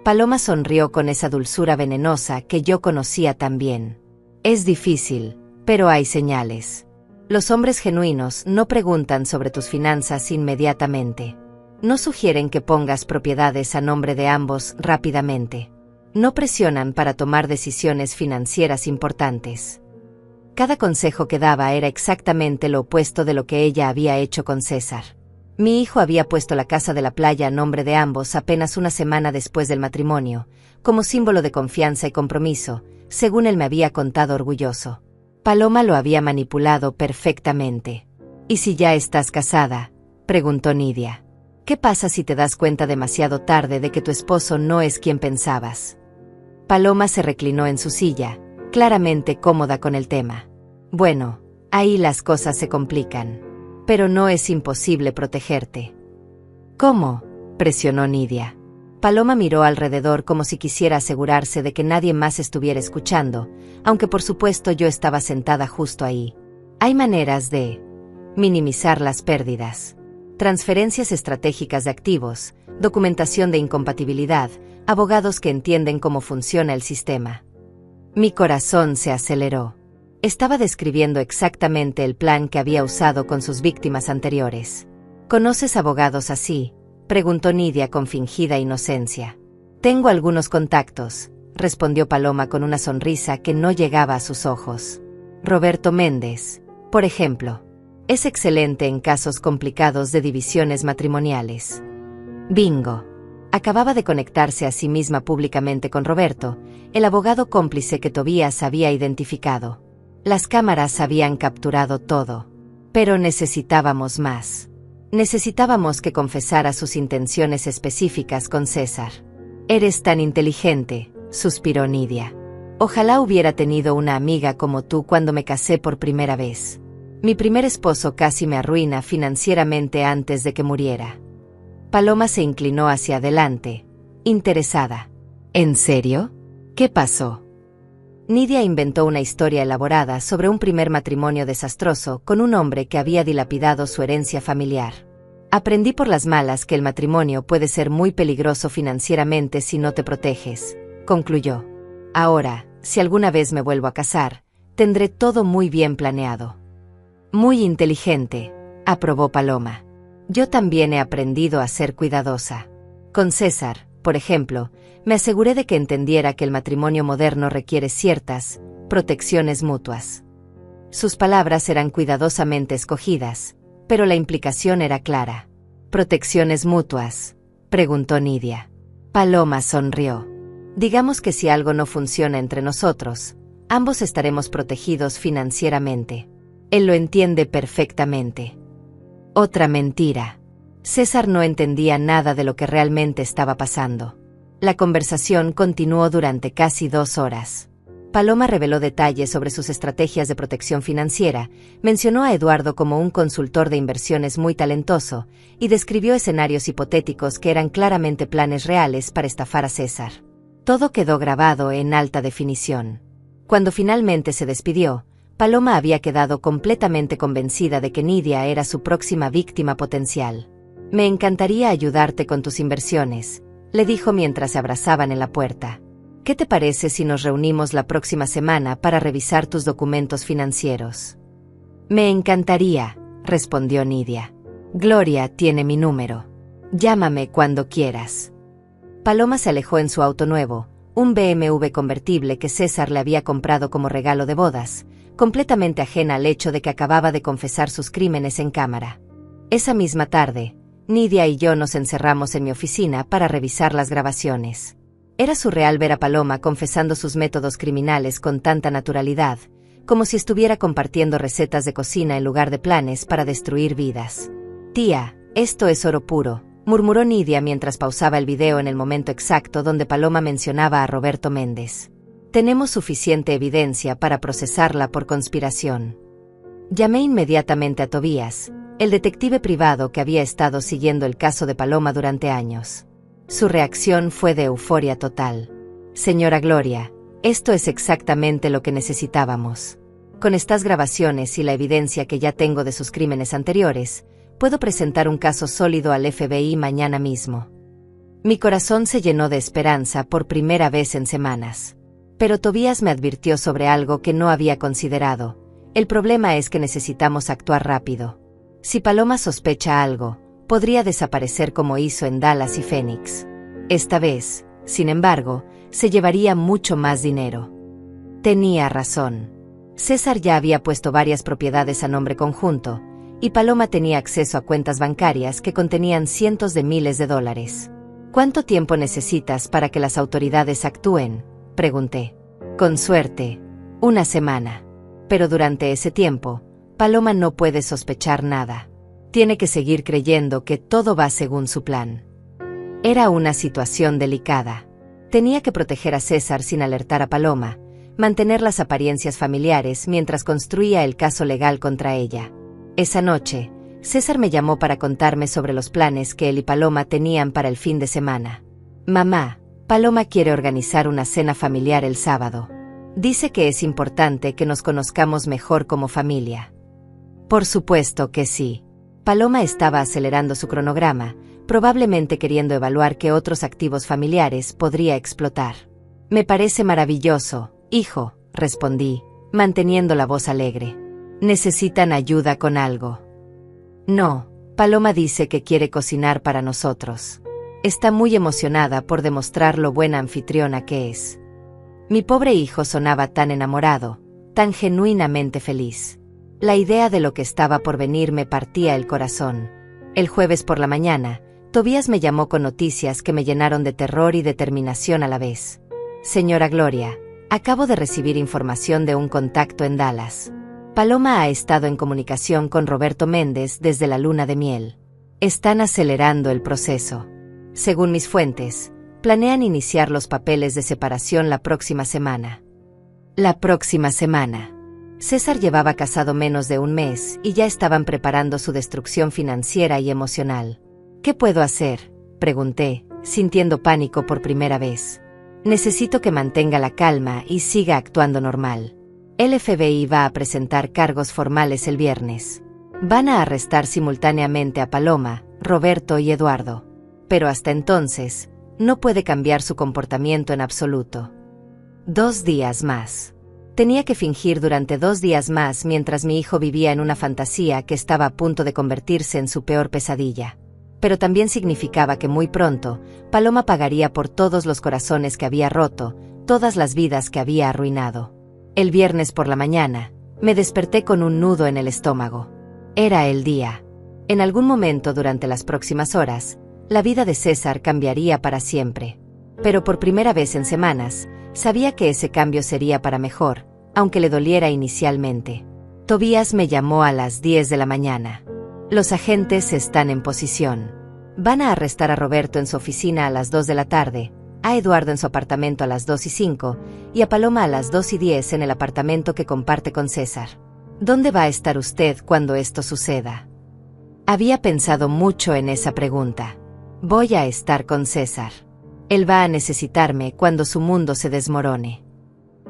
Paloma sonrió con esa dulzura venenosa que yo conocía tan bien. Es difícil, pero hay señales. Los hombres genuinos no preguntan sobre tus finanzas inmediatamente. No sugieren que pongas propiedades a nombre de ambos rápidamente. No presionan para tomar decisiones financieras importantes. Cada consejo que daba era exactamente lo opuesto de lo que ella había hecho con César. Mi hijo había puesto la casa de la playa a nombre de ambos apenas una semana después del matrimonio, como símbolo de confianza y compromiso, según él me había contado orgulloso. Paloma lo había manipulado perfectamente. ¿Y si ya estás casada?, preguntó Nidia. ¿Qué pasa si te das cuenta demasiado tarde de que tu esposo no es quien pensabas? Paloma se reclinó en su silla, claramente cómoda con el tema. Bueno, ahí las cosas se complican. Pero no es imposible protegerte. ¿Cómo?, presionó Nidia. Paloma miró alrededor como si quisiera asegurarse de que nadie más estuviera escuchando, aunque por supuesto yo estaba sentada justo ahí. Hay maneras de minimizar las pérdidas. Transferencias estratégicas de activos, documentación de incompatibilidad, abogados que entienden cómo funciona el sistema. Mi corazón se aceleró. Estaba describiendo exactamente el plan que había usado con sus víctimas anteriores. ¿Conoces abogados así?, preguntó Nidia con fingida inocencia. Tengo algunos contactos, respondió Paloma con una sonrisa que no llegaba a sus ojos. Roberto Méndez, por ejemplo. Es excelente en casos complicados de divisiones matrimoniales. Bingo. Acababa de conectarse a sí misma públicamente con Roberto, el abogado cómplice que Tobías había identificado. Las cámaras habían capturado todo. Pero necesitábamos más. Necesitábamos que confesara sus intenciones específicas con César. Eres tan inteligente, suspiró Nidia. Ojalá hubiera tenido una amiga como tú cuando me casé por primera vez. Mi primer esposo casi me arruina financieramente antes de que muriera. Paloma se inclinó hacia adelante, interesada. ¿En serio? ¿Qué pasó? Nidia inventó una historia elaborada sobre un primer matrimonio desastroso con un hombre que había dilapidado su herencia familiar. Aprendí por las malas que el matrimonio puede ser muy peligroso financieramente si no te proteges, concluyó. Ahora, si alguna vez me vuelvo a casar, tendré todo muy bien planeado. Muy inteligente, aprobó Paloma. Yo también he aprendido a ser cuidadosa. Con César, por ejemplo, me aseguré de que entendiera que el matrimonio moderno requiere ciertas protecciones mutuas. Sus palabras eran cuidadosamente escogidas, pero la implicación era clara. ¿Protecciones mutuas?, preguntó Nidia. Paloma sonrió. Digamos que si algo no funciona entre nosotros, ambos estaremos protegidos financieramente. Él lo entiende perfectamente. Otra mentira. César no entendía nada de lo que realmente estaba pasando. La conversación continuó durante casi 2 horas. Paloma reveló detalles sobre sus estrategias de protección financiera, mencionó a Eduardo como un consultor de inversiones muy talentoso, y describió escenarios hipotéticos que eran claramente planes reales para estafar a César. Todo quedó grabado en alta definición. Cuando finalmente se despidió, Paloma había quedado completamente convencida de que Nidia era su próxima víctima potencial. Me encantaría ayudarte con tus inversiones, le dijo mientras se abrazaban en la puerta. ¿Qué te parece si nos reunimos la próxima semana para revisar tus documentos financieros? Me encantaría, respondió Nidia. Gloria tiene mi número. Llámame cuando quieras. Paloma se alejó en su auto nuevo, un BMW convertible que César le había comprado como regalo de bodas, completamente ajena al hecho de que acababa de confesar sus crímenes en cámara. Esa misma tarde, Nidia y yo nos encerramos en mi oficina para revisar las grabaciones. Era surreal ver a Paloma confesando sus métodos criminales con tanta naturalidad, como si estuviera compartiendo recetas de cocina en lugar de planes para destruir vidas. Tía, esto es oro puro, murmuró Nidia mientras pausaba el video en el momento exacto donde Paloma mencionaba a Roberto Méndez. Tenemos suficiente evidencia para procesarla por conspiración. Llamé inmediatamente a Tobías, el detective privado que había estado siguiendo el caso de Paloma durante años. Su reacción fue de euforia total. Señora Gloria, esto es exactamente lo que necesitábamos. Con estas grabaciones y la evidencia que ya tengo de sus crímenes anteriores, puedo presentar un caso sólido al FBI mañana mismo. Mi corazón se llenó de esperanza por primera vez en semanas. Pero Tobías me advirtió sobre algo que no había considerado. El problema es que necesitamos actuar rápido. Si Paloma sospecha algo, podría desaparecer como hizo en Dallas y Phoenix. Esta vez, sin embargo, se llevaría mucho más dinero. Tenía razón. César ya había puesto varias propiedades a nombre conjunto, y Paloma tenía acceso a cuentas bancarias que contenían cientos de miles de dólares. ¿Cuánto tiempo necesitas para que las autoridades actúen?, pregunté. Con suerte, 1 semana. Pero durante ese tiempo, Paloma no puede sospechar nada. Tiene que seguir creyendo que todo va según su plan. Era una situación delicada. Tenía que proteger a César sin alertar a Paloma, mantener las apariencias familiares mientras construía el caso legal contra ella. Esa noche, César me llamó para contarme sobre los planes que él y Paloma tenían para el fin de semana. Mamá, Paloma quiere organizar una cena familiar el sábado. Dice que es importante que nos conozcamos mejor como familia. Por supuesto que sí. Paloma estaba acelerando su cronograma, probablemente queriendo evaluar qué otros activos familiares podría explotar. Me parece maravilloso, hijo, respondí, manteniendo la voz alegre. ¿Necesitan ayuda con algo? No, Paloma dice que quiere cocinar para nosotros. Está muy emocionada por demostrar lo buena anfitriona que es. Mi pobre hijo sonaba tan enamorado, tan genuinamente feliz. La idea de lo que estaba por venir me partía el corazón. El jueves por la mañana, Tobías me llamó con noticias que me llenaron de terror y determinación a la vez. Señora Gloria, acabo de recibir información de un contacto en Dallas. Paloma ha estado en comunicación con Roberto Méndez desde la luna de miel. Están acelerando el proceso. Según mis fuentes, planean iniciar los papeles de separación la próxima semana. La próxima semana. César llevaba casado menos de 1 mes y ya estaban preparando su destrucción financiera y emocional. ¿Qué puedo hacer?, pregunté, sintiendo pánico por primera vez. Necesito que mantenga la calma y siga actuando normal. El FBI va a presentar cargos formales el viernes. Van a arrestar simultáneamente a Paloma, Roberto y Eduardo. Pero hasta entonces, no puede cambiar su comportamiento en absoluto. 2 días más. Tenía que fingir durante 2 días más mientras mi hijo vivía en una fantasía que estaba a punto de convertirse en su peor pesadilla. Pero también significaba que muy pronto, Paloma pagaría por todos los corazones que había roto, todas las vidas que había arruinado. El viernes por la mañana, me desperté con un nudo en el estómago. Era el día. En algún momento durante las próximas horas, la vida de César cambiaría para siempre. Pero por primera vez en semanas, sabía que ese cambio sería para mejor, aunque le doliera inicialmente. Tobías me llamó a las 10 de la mañana. Los agentes están en posición. Van a arrestar a Roberto en su oficina a las 2 de la tarde, a Eduardo en su apartamento a las 2:05 y a Paloma a las 2:10 en el apartamento que comparte con César. ¿Dónde va a estar usted cuando esto suceda? Había pensado mucho en esa pregunta. Voy a estar con César. Él va a necesitarme cuando su mundo se desmorone.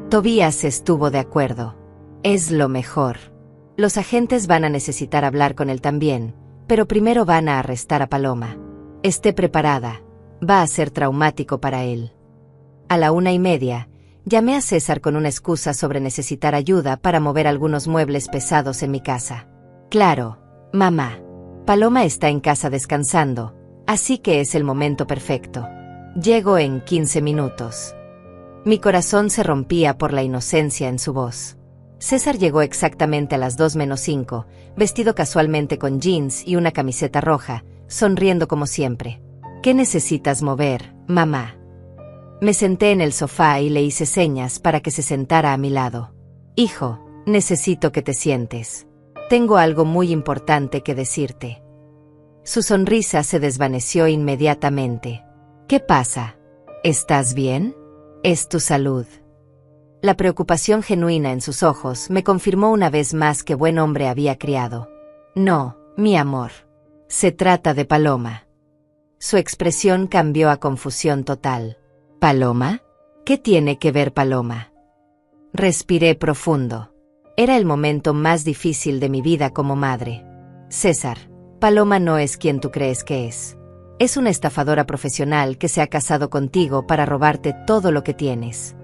Tobías estuvo de acuerdo. Es lo mejor. Los agentes van a necesitar hablar con él también, pero primero van a arrestar a Paloma. Esté preparada. Va a ser traumático para él. A la 1:30, llamé a César con una excusa sobre necesitar ayuda para mover algunos muebles pesados en mi casa. Claro, mamá. Paloma está en casa descansando, así que es el momento perfecto. Llego en 15 minutos. Mi corazón se rompía por la inocencia en su voz. César llegó exactamente a las 2:05, vestido casualmente con jeans y una camiseta roja, sonriendo como siempre. ¿Qué necesitas mover, mamá? Me senté en el sofá y le hice señas para que se sentara a mi lado. Hijo, necesito que te sientes. Tengo algo muy importante que decirte. Su sonrisa se desvaneció inmediatamente. ¿Qué pasa? ¿Estás bien? Es tu salud. La preocupación genuina en sus ojos me confirmó una vez más que buen hombre había criado. No, mi amor. Se trata de Paloma. Su expresión cambió a confusión total. ¿Paloma? ¿Qué tiene que ver Paloma? Respiré profundo. Era el momento más difícil de mi vida como madre. César, Paloma no es quien tú crees que es. Es una estafadora profesional que se ha casado contigo para robarte todo lo que tienes.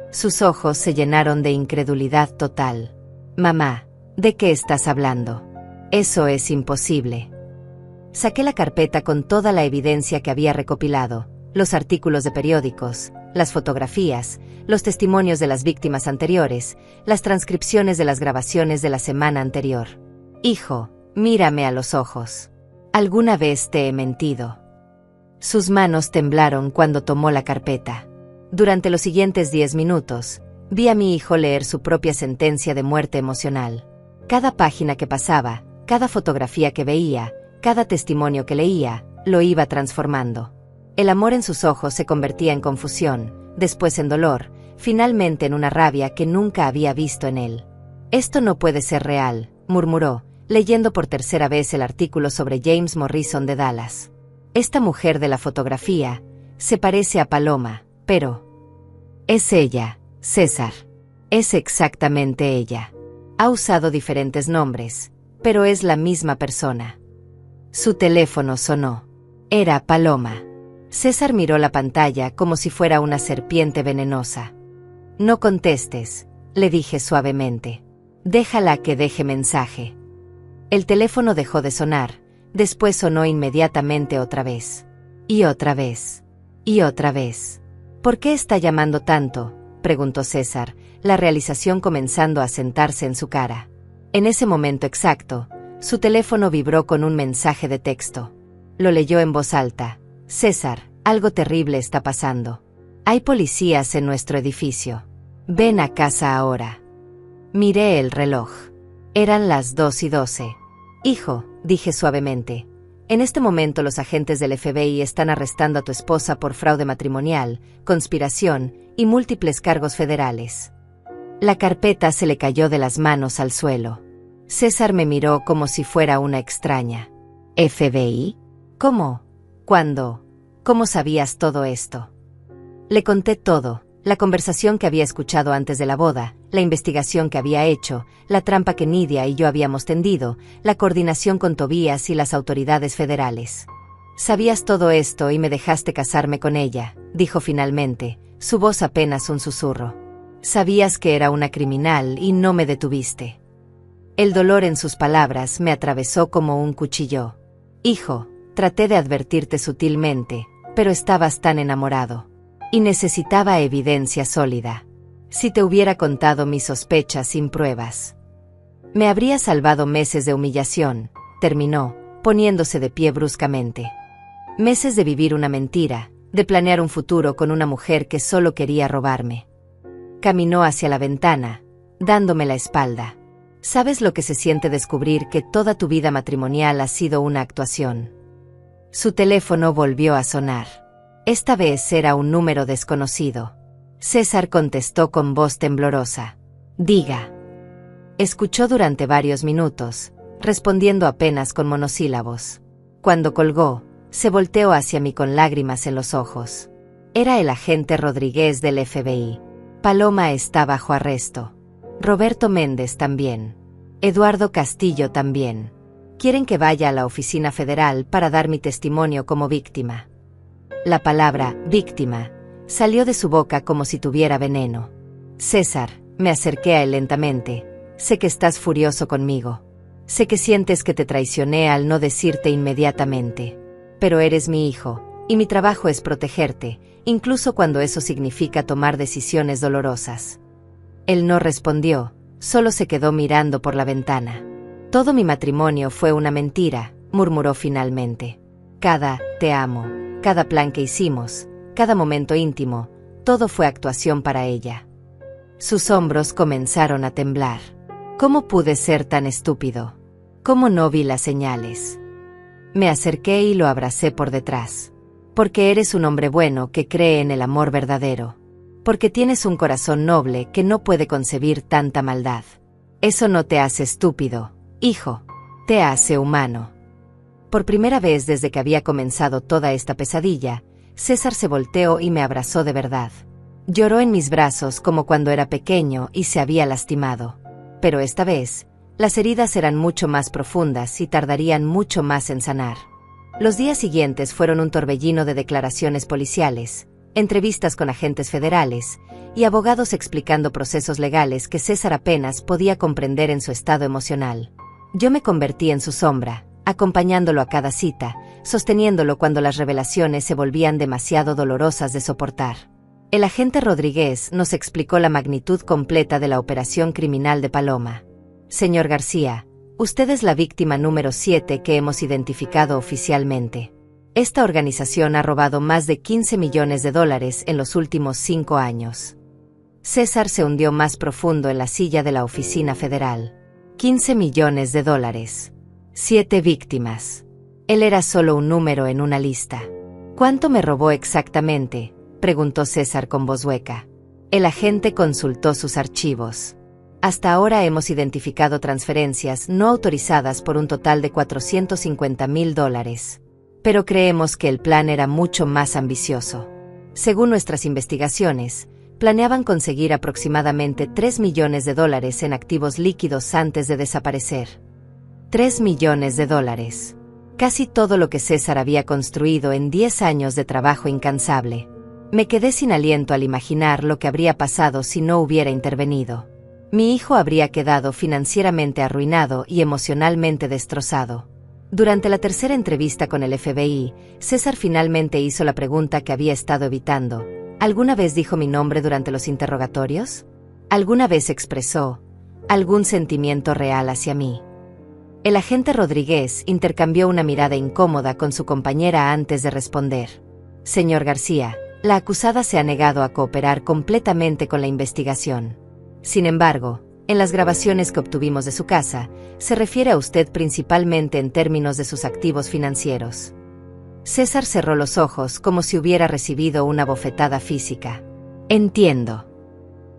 Sus ojos se llenaron de incredulidad total. Mamá, ¿de qué estás hablando? Eso es imposible. Saqué la carpeta con toda la evidencia que había recopilado, los artículos de periódicos, las fotografías, los testimonios de las víctimas anteriores, las transcripciones de las grabaciones de la semana anterior. Hijo, mírame a los ojos. ¿Alguna vez te he mentido? Sus manos temblaron cuando tomó la carpeta. Durante los siguientes 10 minutos, vi a mi hijo leer su propia sentencia de muerte emocional. Cada página que pasaba, cada fotografía que veía, cada testimonio que leía, lo iba transformando. El amor en sus ojos se convertía en confusión, después en dolor, finalmente en una rabia que nunca había visto en él. Esto no puede ser real, murmuró, leyendo por tercera vez el artículo sobre James Morrison de Dallas. Esta mujer de la fotografía se parece a Paloma, pero es ella, César. Es exactamente ella. Ha usado diferentes nombres, pero es la misma persona. Su teléfono sonó. Era Paloma. César miró la pantalla como si fuera una serpiente venenosa. No contestes, le dije suavemente. Déjala que deje mensaje. El teléfono dejó de sonar, después sonó inmediatamente otra vez. Y otra vez. Y otra vez. ¿Por qué está llamando tanto?, preguntó César, la realización comenzando a sentarse en su cara. En ese momento exacto, su teléfono vibró con un mensaje de texto. Lo leyó en voz alta. César, algo terrible está pasando. Hay policías en nuestro edificio. Ven a casa ahora. Miré el reloj. Eran las 2:12. Hijo, dije suavemente. En este momento los agentes del FBI están arrestando a tu esposa por fraude matrimonial, conspiración y múltiples cargos federales. La carpeta se le cayó de las manos al suelo. César me miró como si fuera una extraña. ¿FBI? ¿Cómo? ¿Cuándo? ¿Cómo sabías todo esto? Le conté todo, la conversación que había escuchado antes de la boda, la investigación que había hecho, la trampa que Nidia y yo habíamos tendido, la coordinación con Tobías y las autoridades federales. Sabías todo esto y me dejaste casarme con ella, dijo finalmente, su voz apenas un susurro. Sabías que era una criminal y no me detuviste. El dolor en sus palabras me atravesó como un cuchillo. Hijo, traté de advertirte sutilmente, pero estabas tan enamorado. Y necesitaba evidencia sólida. Si te hubiera contado mis sospechas sin pruebas, me habría salvado meses de humillación, terminó, poniéndose de pie bruscamente. Meses de vivir una mentira, de planear un futuro con una mujer que solo quería robarme. Caminó hacia la ventana, dándome la espalda. ¿Sabes lo que se siente descubrir que toda tu vida matrimonial ha sido una actuación? Su teléfono volvió a sonar. Esta vez era un número desconocido. César contestó con voz temblorosa. Diga. Escuchó durante varios minutos, respondiendo apenas con monosílabos. Cuando colgó, se volteó hacia mí con lágrimas en los ojos. Era el agente Rodríguez del FBI. Paloma está bajo arresto. Roberto Méndez también. Eduardo Castillo también. Quieren que vaya a la oficina federal para dar mi testimonio como víctima. La palabra víctima salió de su boca como si tuviera veneno. César, me acerqué a él lentamente. Sé que estás furioso conmigo. Sé que sientes que te traicioné al no decirte inmediatamente. Pero eres mi hijo, y mi trabajo es protegerte, incluso cuando eso significa tomar decisiones dolorosas. Él no respondió, solo se quedó mirando por la ventana. Todo mi matrimonio fue una mentira, murmuró finalmente. Cada te amo, cada plan que hicimos, cada momento íntimo, todo fue actuación para ella. Sus hombros comenzaron a temblar. ¿Cómo pude ser tan estúpido? ¿Cómo no vi las señales? Me acerqué y lo abracé por detrás. Porque eres un hombre bueno que cree en el amor verdadero. Porque tienes un corazón noble que no puede concebir tanta maldad. Eso no te hace estúpido, hijo, te hace humano. Por primera vez desde que había comenzado toda esta pesadilla, César se volteó y me abrazó de verdad. Lloró en mis brazos como cuando era pequeño y se había lastimado. Pero esta vez, las heridas eran mucho más profundas y tardarían mucho más en sanar. Los días siguientes fueron un torbellino de declaraciones policiales, entrevistas con agentes federales y abogados explicando procesos legales que César apenas podía comprender en su estado emocional. Yo me convertí en su sombra, acompañándolo a cada cita, sosteniéndolo cuando las revelaciones se volvían demasiado dolorosas de soportar. El agente Rodríguez nos explicó la magnitud completa de la operación criminal de Paloma. Señor García, usted es la víctima número 7 que hemos identificado oficialmente. Esta organización ha robado más de $15 millones en los últimos 5 años. César se hundió más profundo en la silla de la oficina federal. $15 millones. 7 víctimas. Él era solo un número en una lista. ¿Cuánto me robó exactamente?, preguntó César con voz hueca. El agente consultó sus archivos. Hasta ahora hemos identificado transferencias no autorizadas por un total de $450,000. Pero creemos que el plan era mucho más ambicioso. Según nuestras investigaciones, planeaban conseguir aproximadamente $3 millones en activos líquidos antes de desaparecer. $3 millones. Casi todo lo que César había construido en 10 años de trabajo incansable. Me quedé sin aliento al imaginar lo que habría pasado si no hubiera intervenido. Mi hijo habría quedado financieramente arruinado y emocionalmente destrozado. Durante la tercera entrevista con el FBI, César finalmente hizo la pregunta que había estado evitando. ¿Alguna vez dijo mi nombre durante los interrogatorios? ¿Alguna vez expresó algún sentimiento real hacia mí? El agente Rodríguez intercambió una mirada incómoda con su compañera antes de responder. Señor García, la acusada se ha negado a cooperar completamente con la investigación. Sin embargo, en las grabaciones que obtuvimos de su casa, se refiere a usted principalmente en términos de sus activos financieros. César cerró los ojos como si hubiera recibido una bofetada física. Entiendo.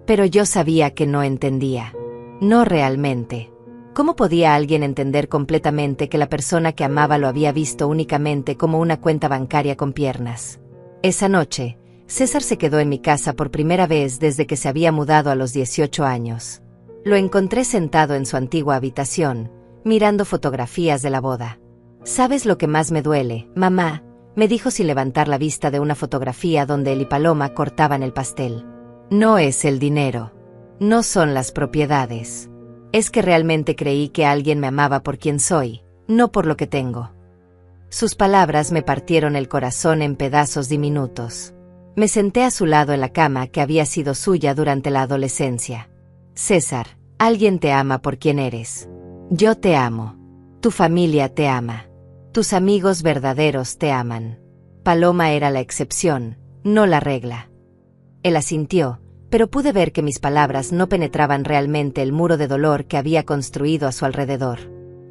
Pero yo sabía que no entendía. No realmente. ¿Cómo podía alguien entender completamente que la persona que amaba lo había visto únicamente como una cuenta bancaria con piernas? Esa noche, César se quedó en mi casa por primera vez desde que se había mudado a los 18 años. Lo encontré sentado en su antigua habitación, mirando fotografías de la boda. ¿Sabes lo que más me duele, mamá?, me dijo sin levantar la vista de una fotografía donde él y Paloma cortaban el pastel. No es el dinero. No son las propiedades. Es que realmente creí que alguien me amaba por quien soy, no por lo que tengo. Sus palabras me partieron el corazón en pedazos diminutos. Me senté a su lado en la cama que había sido suya durante la adolescencia. César, alguien te ama por quien eres. Yo te amo. Tu familia te ama. Tus amigos verdaderos te aman. Paloma era la excepción, no la regla. Él asintió, pero pude ver que mis palabras no penetraban realmente el muro de dolor que había construido a su alrededor.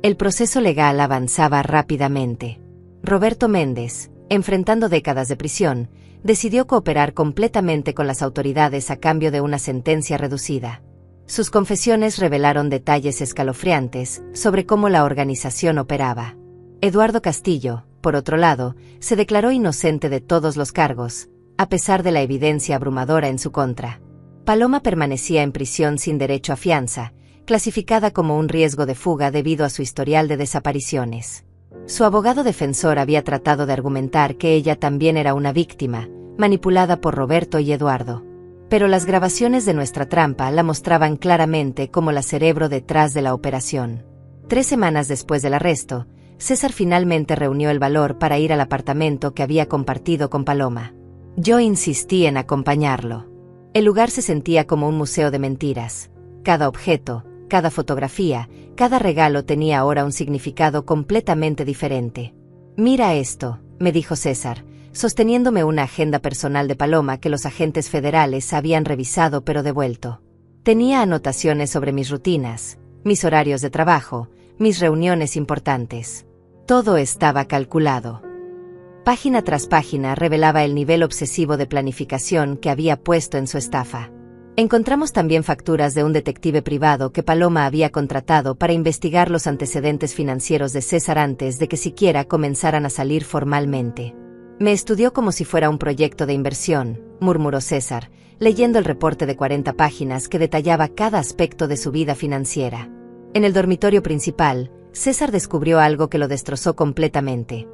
El proceso legal avanzaba rápidamente. Roberto Méndez, enfrentando décadas de prisión, decidió cooperar completamente con las autoridades a cambio de una sentencia reducida. Sus confesiones revelaron detalles escalofriantes sobre cómo la organización operaba. Eduardo Castillo, por otro lado, se declaró inocente de todos los cargos, a pesar de la evidencia abrumadora en su contra. Paloma permanecía en prisión sin derecho a fianza, clasificada como un riesgo de fuga debido a su historial de desapariciones. Su abogado defensor había tratado de argumentar que ella también era una víctima, manipulada por Roberto y Eduardo. Pero las grabaciones de nuestra trampa la mostraban claramente como la cerebro detrás de la operación. 3 semanas después del arresto, César finalmente reunió el valor para ir al apartamento que había compartido con Paloma. Yo insistí en acompañarlo. El lugar se sentía como un museo de mentiras. Cada objeto, cada fotografía, cada regalo tenía ahora un significado completamente diferente. Mira esto, me dijo César, sosteniéndome una agenda personal de Paloma que los agentes federales habían revisado pero devuelto. Tenía anotaciones sobre mis rutinas, mis horarios de trabajo, mis reuniones importantes. Todo estaba calculado. Página tras página revelaba el nivel obsesivo de planificación que había puesto en su estafa. Encontramos también facturas de un detective privado que Paloma había contratado para investigar los antecedentes financieros de César antes de que siquiera comenzaran a salir formalmente. Me estudió como si fuera un proyecto de inversión, murmuró César, leyendo el reporte de 40 páginas que detallaba cada aspecto de su vida financiera. En el dormitorio principal, César descubrió algo que lo destrozó completamente.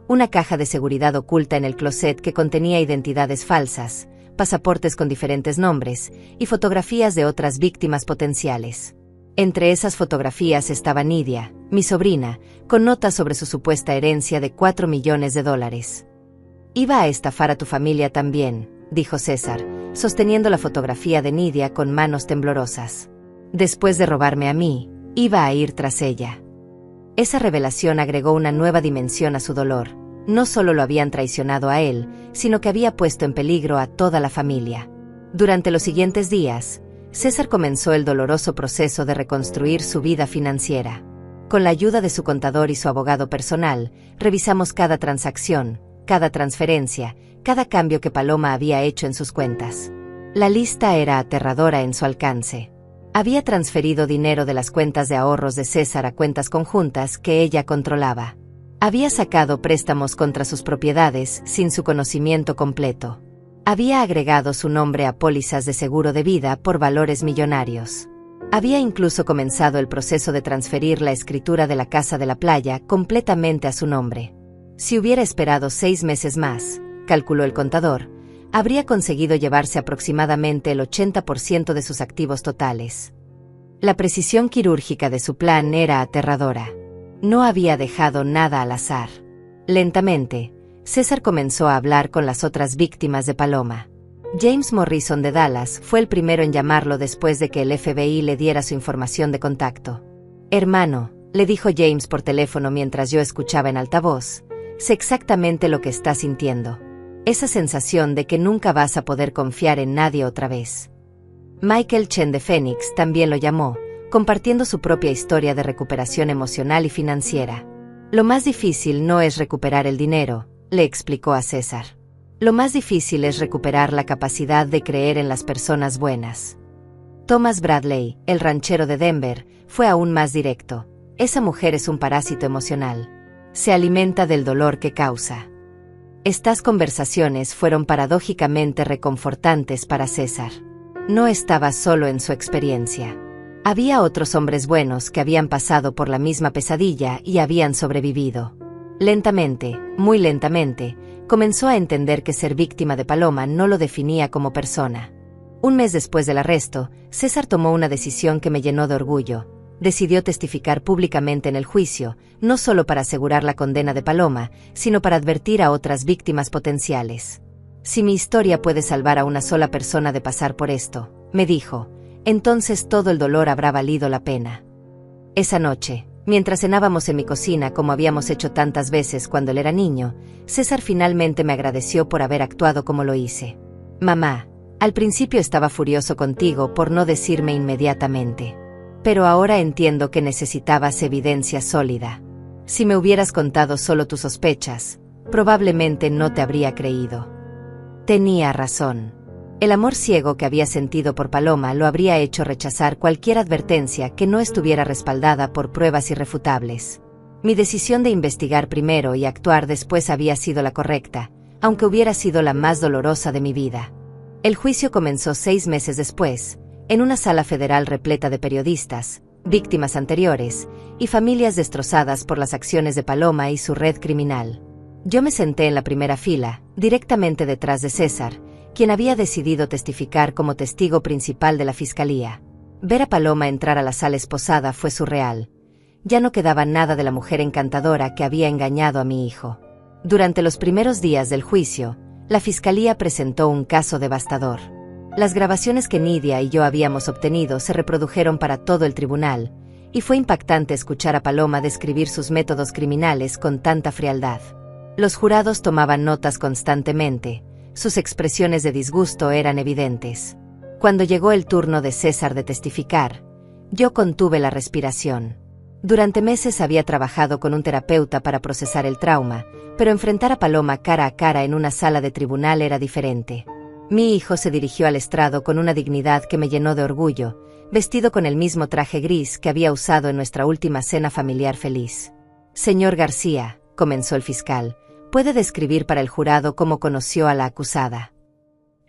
Una caja de seguridad oculta en el closet que contenía identidades falsas, pasaportes con diferentes nombres y fotografías de otras víctimas potenciales. Entre esas fotografías estaba Nidia, mi sobrina, con notas sobre su supuesta herencia de $4 millones. Iba a estafar a tu familia también, dijo César, sosteniendo la fotografía de Nidia con manos temblorosas. Después de robarme a mí, iba a ir tras ella. Esa revelación agregó una nueva dimensión a su dolor. No solo lo habían traicionado a él, sino que había puesto en peligro a toda la familia. Durante los siguientes días, César comenzó el doloroso proceso de reconstruir su vida financiera. Con la ayuda de su contador y su abogado personal, revisamos cada transacción, cada transferencia, cada cambio que Paloma había hecho en sus cuentas. La lista era aterradora en su alcance. Había transferido dinero de las cuentas de ahorros de César a cuentas conjuntas que ella controlaba. Había sacado préstamos contra sus propiedades sin su conocimiento completo. Había agregado su nombre a pólizas de seguro de vida por valores millonarios. Había incluso comenzado el proceso de transferir la escritura de la casa de la playa completamente a su nombre. Si hubiera esperado 6 meses más, calculó el contador, habría conseguido llevarse aproximadamente el 80% de sus activos totales. La precisión quirúrgica de su plan era aterradora. No había dejado nada al azar. Lentamente, César comenzó a hablar con las otras víctimas de Paloma. James Morrison de Dallas fue el primero en llamarlo después de que el FBI le diera su información de contacto. Hermano, le dijo James por teléfono mientras yo escuchaba en altavoz, sé exactamente lo que estás sintiendo. Esa sensación de que nunca vas a poder confiar en nadie otra vez. Michael Chen de Phoenix también lo llamó, compartiendo su propia historia de recuperación emocional y financiera. Lo más difícil no es recuperar el dinero, le explicó a César. Lo más difícil es recuperar la capacidad de creer en las personas buenas. Thomas Bradley, el ranchero de Denver, fue aún más directo. Esa mujer es un parásito emocional. Se alimenta del dolor que causa. Estas conversaciones fueron paradójicamente reconfortantes para César. No estaba solo en su experiencia. Había otros hombres buenos que habían pasado por la misma pesadilla y habían sobrevivido. Lentamente, muy lentamente, comenzó a entender que ser víctima de Paloma no lo definía como persona. Un mes después del arresto, César tomó una decisión que me llenó de orgullo. Decidió testificar públicamente en el juicio, no solo para asegurar la condena de Paloma, sino para advertir a otras víctimas potenciales. Si mi historia puede salvar a una sola persona de pasar por esto, me dijo, entonces todo el dolor habrá valido la pena. Esa noche, mientras cenábamos en mi cocina como habíamos hecho tantas veces cuando él era niño, César finalmente me agradeció por haber actuado como lo hice. Mamá, al principio estaba furioso contigo por no decirme inmediatamente. Pero ahora entiendo que necesitabas evidencia sólida. Si me hubieras contado solo tus sospechas, probablemente no te habría creído. Tenía razón. El amor ciego que había sentido por Paloma lo habría hecho rechazar cualquier advertencia que no estuviera respaldada por pruebas irrefutables. Mi decisión de investigar primero y actuar después había sido la correcta, aunque hubiera sido la más dolorosa de mi vida. El juicio comenzó 6 meses después, en una sala federal repleta de periodistas, víctimas anteriores, y familias destrozadas por las acciones de Paloma y su red criminal. Yo me senté en la primera fila, directamente detrás de César, quien había decidido testificar como testigo principal de la fiscalía. Ver a Paloma entrar a la sala esposada fue surreal. Ya no quedaba nada de la mujer encantadora que había engañado a mi hijo. Durante los primeros días del juicio, la fiscalía presentó un caso devastador. Las grabaciones que Nidia y yo habíamos obtenido se reprodujeron para todo el tribunal, y fue impactante escuchar a Paloma describir sus métodos criminales con tanta frialdad. Los jurados tomaban notas constantemente, sus expresiones de disgusto eran evidentes. Cuando llegó el turno de César de testificar, yo contuve la respiración. Durante meses había trabajado con un terapeuta para procesar el trauma, pero enfrentar a Paloma cara a cara en una sala de tribunal era diferente. Mi hijo se dirigió al estrado con una dignidad que me llenó de orgullo, vestido con el mismo traje gris que había usado en nuestra última cena familiar feliz. Señor García, comenzó el fiscal, ¿puede describir para el jurado cómo conoció a la acusada?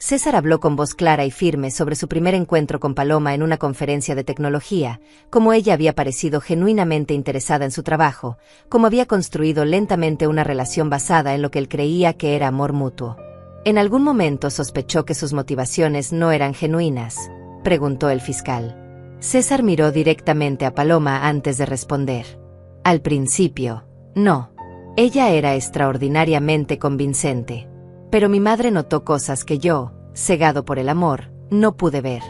César habló con voz clara y firme sobre su primer encuentro con Paloma en una conferencia de tecnología, cómo ella había parecido genuinamente interesada en su trabajo, cómo había construido lentamente una relación basada en lo que él creía que era amor mutuo. ¿En algún momento sospechó que sus motivaciones no eran genuinas?, preguntó el fiscal. César miró directamente a Paloma antes de responder. Al principio, no. Ella era extraordinariamente convincente. Pero mi madre notó cosas que yo, cegado por el amor, no pude ver.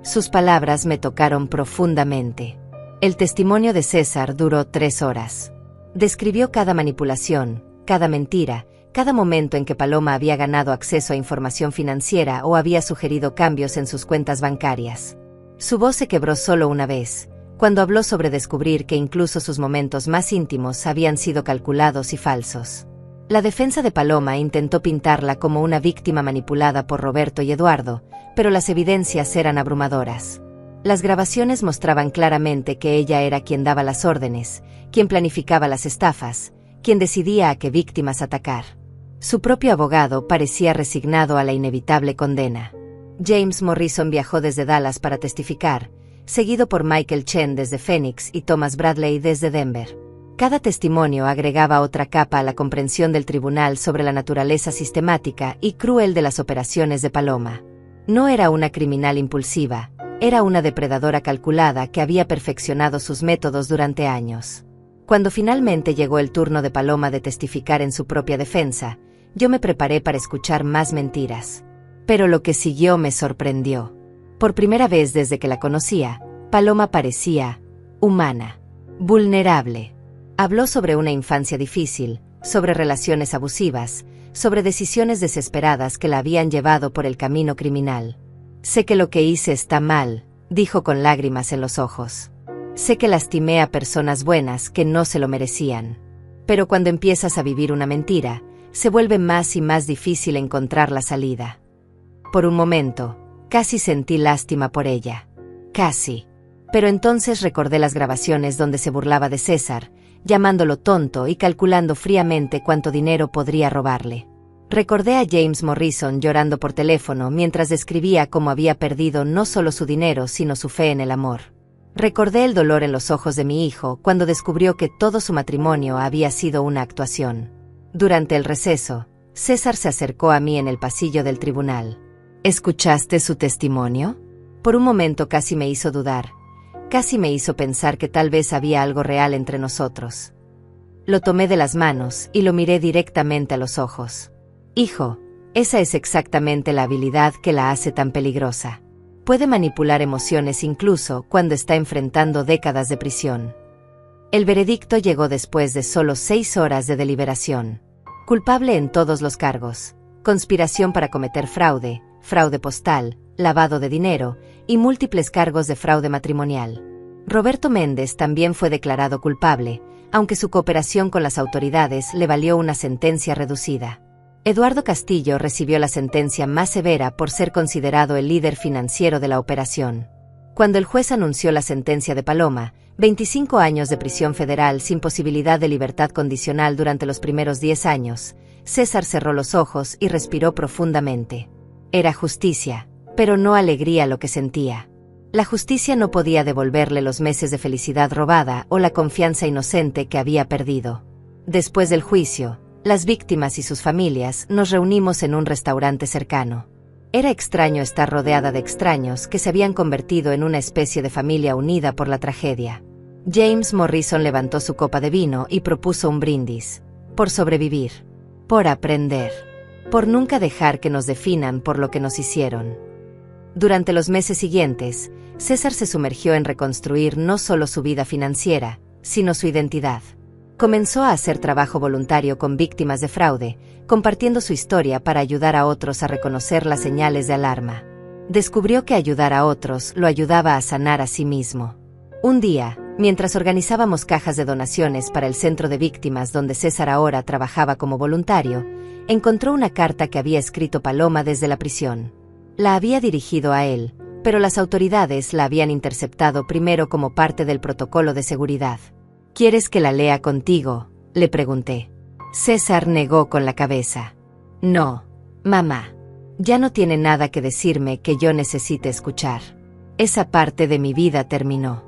Sus palabras me tocaron profundamente. El testimonio de César duró 3 horas. Describió cada manipulación, cada mentira, cada momento en que Paloma había ganado acceso a información financiera o había sugerido cambios en sus cuentas bancarias. Su voz se quebró solo una vez, cuando habló sobre descubrir que incluso sus momentos más íntimos habían sido calculados y falsos. La defensa de Paloma intentó pintarla como una víctima manipulada por Roberto y Eduardo, pero las evidencias eran abrumadoras. Las grabaciones mostraban claramente que ella era quien daba las órdenes, quien planificaba las estafas, quien decidía a qué víctimas atacar. Su propio abogado parecía resignado a la inevitable condena. James Morrison viajó desde Dallas para testificar, seguido por Michael Chen desde Phoenix y Thomas Bradley desde Denver. Cada testimonio agregaba otra capa a la comprensión del tribunal sobre la naturaleza sistemática y cruel de las operaciones de Paloma. No era una criminal impulsiva, era una depredadora calculada que había perfeccionado sus métodos durante años. Cuando finalmente llegó el turno de Paloma de testificar en su propia defensa, yo me preparé para escuchar más mentiras. Pero lo que siguió me sorprendió. Por primera vez desde que la conocía, Paloma parecía humana, vulnerable. Habló sobre una infancia difícil, sobre relaciones abusivas, sobre decisiones desesperadas que la habían llevado por el camino criminal. Sé que lo que hice está mal, dijo con lágrimas en los ojos. Sé que lastimé a personas buenas que no se lo merecían. Pero cuando empiezas a vivir una mentira, se vuelve más y más difícil encontrar la salida. Por un momento, casi sentí lástima por ella. Casi. Pero entonces recordé las grabaciones donde se burlaba de César, llamándolo tonto y calculando fríamente cuánto dinero podría robarle. Recordé a James Morrison llorando por teléfono mientras describía cómo había perdido no solo su dinero sino su fe en el amor. Recordé el dolor en los ojos de mi hijo cuando descubrió que todo su matrimonio había sido una actuación. Durante el receso, César se acercó a mí en el pasillo del tribunal. ¿Escuchaste su testimonio? Por un momento casi me hizo dudar. Casi me hizo pensar que tal vez había algo real entre nosotros. Lo tomé de las manos y lo miré directamente a los ojos. Hijo, esa es exactamente la habilidad que la hace tan peligrosa. Puede manipular emociones incluso cuando está enfrentando décadas de prisión. El veredicto llegó después de solo 6 horas de deliberación. Culpable en todos los cargos: conspiración para cometer fraude, fraude postal, lavado de dinero y múltiples cargos de fraude matrimonial. Roberto Méndez también fue declarado culpable, aunque su cooperación con las autoridades le valió una sentencia reducida. Eduardo Castillo recibió la sentencia más severa por ser considerado el líder financiero de la operación. Cuando el juez anunció la sentencia de Paloma, 25 años de prisión federal sin posibilidad de libertad condicional durante los primeros 10 años, César cerró los ojos y respiró profundamente. Era justicia, pero no alegría lo que sentía. La justicia no podía devolverle los meses de felicidad robada o la confianza inocente que había perdido. Después del juicio, las víctimas y sus familias nos reunimos en un restaurante cercano. Era extraño estar rodeada de extraños que se habían convertido en una especie de familia unida por la tragedia. James Morrison levantó su copa de vino y propuso un brindis. Por sobrevivir. Por aprender. Por nunca dejar que nos definan por lo que nos hicieron. Durante los meses siguientes, César se sumergió en reconstruir no solo su vida financiera, sino su identidad. Comenzó a hacer trabajo voluntario con víctimas de fraude, compartiendo su historia para ayudar a otros a reconocer las señales de alarma. Descubrió que ayudar a otros lo ayudaba a sanar a sí mismo. Un día, mientras organizábamos cajas de donaciones para el centro de víctimas donde César ahora trabajaba como voluntario, encontró una carta que había escrito Paloma desde la prisión. La había dirigido a él, pero las autoridades la habían interceptado primero como parte del protocolo de seguridad. ¿Quieres que la lea contigo?, le pregunté. César negó con la cabeza. No, mamá. Ya no tiene nada que decirme que yo necesite escuchar. Esa parte de mi vida terminó.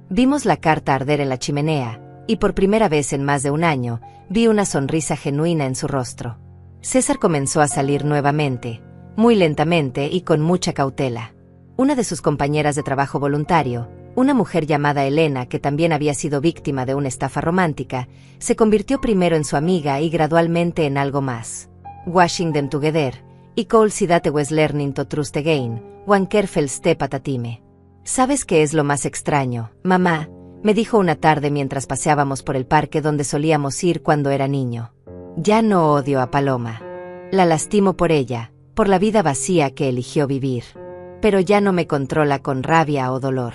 Vimos la carta arder en la chimenea, y por primera vez en más de un año, vi una sonrisa genuina en su rostro. César comenzó a salir nuevamente, muy lentamente y con mucha cautela. Una de sus compañeras de trabajo voluntario, una mujer llamada Elena que también había sido víctima de una estafa romántica, se convirtió primero en su amiga y gradualmente en algo más. Washing them together, y Cole si date was learning to trust again, one careful step at a time. ¿Sabes qué es lo más extraño, mamá?, me dijo una tarde mientras paseábamos por el parque donde solíamos ir cuando era niño. Ya no odio a Paloma. La lastimo por ella, por la vida vacía que eligió vivir. Pero ya no me controla con rabia o dolor.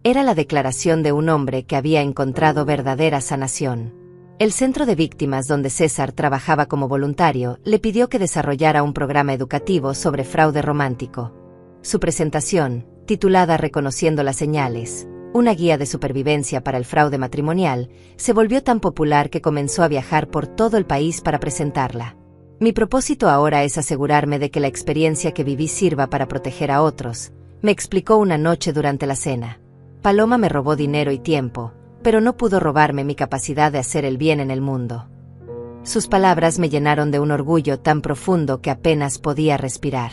Era la declaración de un hombre que había encontrado verdadera sanación. El centro de víctimas donde César trabajaba como voluntario le pidió que desarrollara un programa educativo sobre fraude romántico. Su presentación, titulada Reconociendo las señales, una guía de supervivencia para el fraude matrimonial, se volvió tan popular que comenzó a viajar por todo el país para presentarla. Mi propósito ahora es asegurarme de que la experiencia que viví sirva para proteger a otros, me explicó una noche durante la cena. Paloma me robó dinero y tiempo, pero no pudo robarme mi capacidad de hacer el bien en el mundo. Sus palabras me llenaron de un orgullo tan profundo que apenas podía respirar.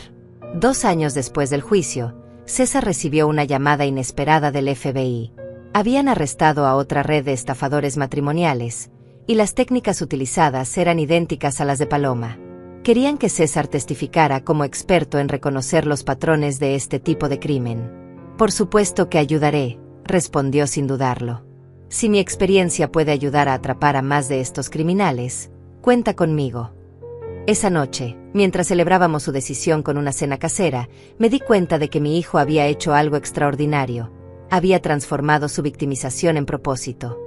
2 años después del juicio, César recibió una llamada inesperada del FBI. Habían arrestado a otra red de estafadores matrimoniales, y las técnicas utilizadas eran idénticas a las de Paloma. Querían que César testificara como experto en reconocer los patrones de este tipo de crimen. Por supuesto que ayudaré, respondió sin dudarlo. Si mi experiencia puede ayudar a atrapar a más de estos criminales, cuenta conmigo. Esa noche, mientras celebrábamos su decisión con una cena casera, me di cuenta de que mi hijo había hecho algo extraordinario. Había transformado su victimización en propósito.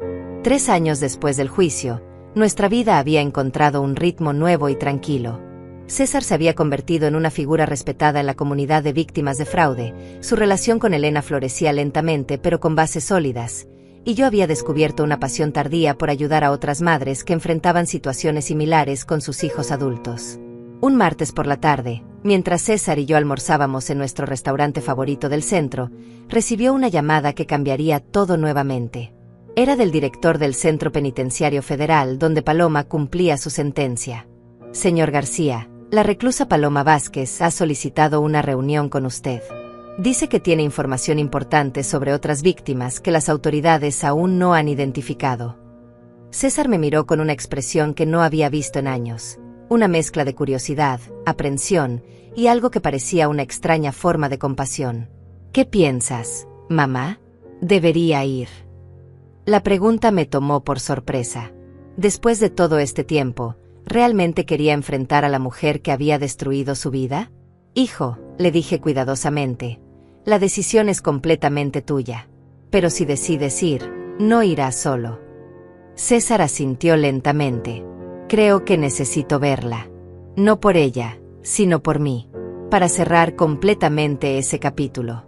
3 años después del juicio, nuestra vida había encontrado un ritmo nuevo y tranquilo. César se había convertido en una figura respetada en la comunidad de víctimas de fraude, su relación con Elena florecía lentamente pero con bases sólidas, y yo había descubierto una pasión tardía por ayudar a otras madres que enfrentaban situaciones similares con sus hijos adultos. Un martes por la tarde, mientras César y yo almorzábamos en nuestro restaurante favorito del centro, recibió una llamada que cambiaría todo nuevamente. Era del director del Centro Penitenciario Federal donde Paloma cumplía su sentencia. Señor García, La reclusa Paloma Vázquez ha solicitado una reunión con usted. Dice que tiene información importante sobre otras víctimas que las autoridades aún no han identificado. César me miró con una expresión que no había visto en años, una mezcla de curiosidad, aprensión y algo que parecía una extraña forma de compasión. ¿Qué piensas, mamá? ¿Debería ir? La pregunta me tomó por sorpresa. Después de todo este tiempo, ¿realmente quería enfrentar a la mujer que había destruido su vida? Hijo, le dije cuidadosamente, la decisión es completamente tuya. Pero si decides ir, no irás solo. César asintió lentamente. Creo que necesito verla. No por ella, sino por mí. Para cerrar completamente ese capítulo.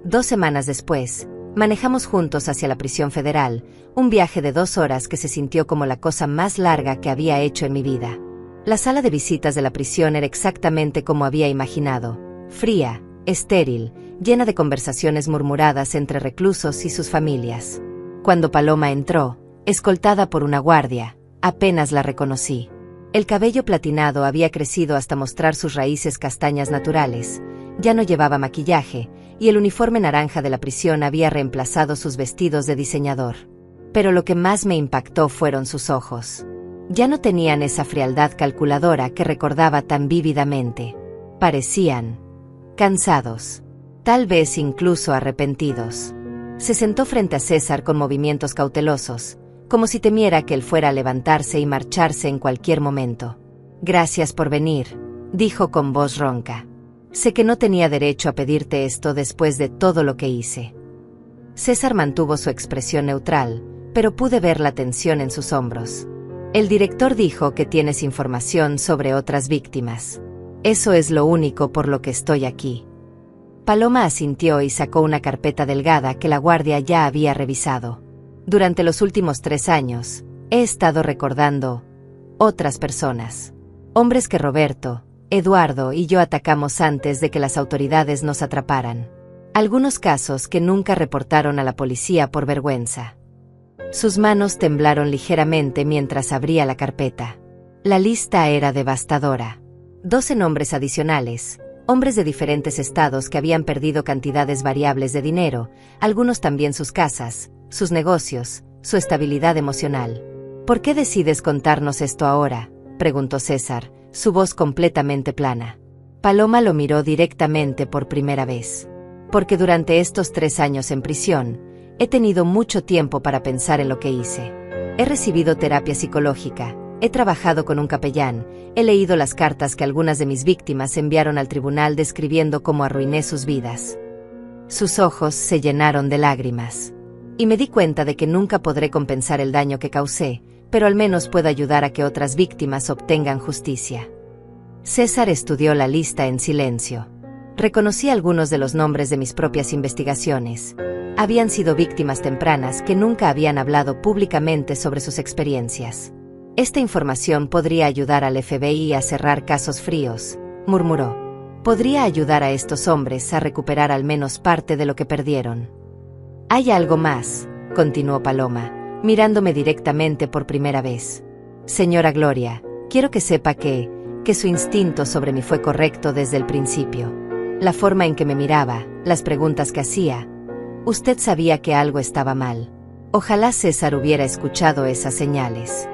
2 semanas después, manejamos juntos hacia la prisión federal, un viaje de 2 horas que se sintió como la cosa más larga que había hecho en mi vida. La sala de visitas de la prisión era exactamente como había imaginado, fría, estéril, llena de conversaciones murmuradas entre reclusos y sus familias. Cuando Paloma entró, escoltada por una guardia, apenas la reconocí. El cabello platinado había crecido hasta mostrar sus raíces castañas naturales, ya no llevaba maquillaje, y el uniforme naranja de la prisión había reemplazado sus vestidos de diseñador. Pero lo que más me impactó fueron sus ojos. Ya no tenían esa frialdad calculadora que recordaba tan vívidamente. Parecían cansados, tal vez incluso arrepentidos. Se sentó frente a César con movimientos cautelosos, como si temiera que él fuera a levantarse y marcharse en cualquier momento. Gracias por venir, dijo con voz ronca. Sé que no tenía derecho a pedirte esto después de todo lo que hice. César mantuvo su expresión neutral, pero pude ver la tensión en sus hombros. El director dijo que tienes información sobre otras víctimas. Eso es lo único por lo que estoy aquí. Paloma asintió y sacó una carpeta delgada que la guardia ya había revisado. Durante los últimos 3 años, he estado recordando otras personas. Hombres que Roberto, Eduardo y yo atacamos antes de que las autoridades nos atraparan. Algunos casos que nunca reportaron a la policía por vergüenza. Sus manos temblaron ligeramente mientras abría la carpeta. La lista era devastadora. 12 nombres adicionales, hombres de diferentes estados que habían perdido cantidades variables de dinero, algunos también sus casas, sus negocios, su estabilidad emocional. ¿Por qué decides contarnos esto ahora?, preguntó César, su voz completamente plana. Paloma lo miró directamente por primera vez. Porque durante estos 3 años en prisión, he tenido mucho tiempo para pensar en lo que hice. He recibido terapia psicológica, he trabajado con un capellán, he leído las cartas que algunas de mis víctimas enviaron al tribunal describiendo cómo arruiné sus vidas. Sus ojos se llenaron de lágrimas. Y me di cuenta de que nunca podré compensar el daño que causé, pero al menos puedo ayudar a que otras víctimas obtengan justicia. César estudió la lista en silencio. Reconocí algunos de los nombres de mis propias investigaciones. Habían sido víctimas tempranas que nunca habían hablado públicamente sobre sus experiencias. Esta información podría ayudar al FBI a cerrar casos fríos, murmuró. Podría ayudar a estos hombres a recuperar al menos parte de lo que perdieron. Hay algo más, continuó Paloma, mirándome directamente por primera vez. Señora Gloria, quiero que sepa que su instinto sobre mí fue correcto desde el principio. La forma en que me miraba, las preguntas que hacía. Usted sabía que algo estaba mal. Ojalá César hubiera escuchado esas señales.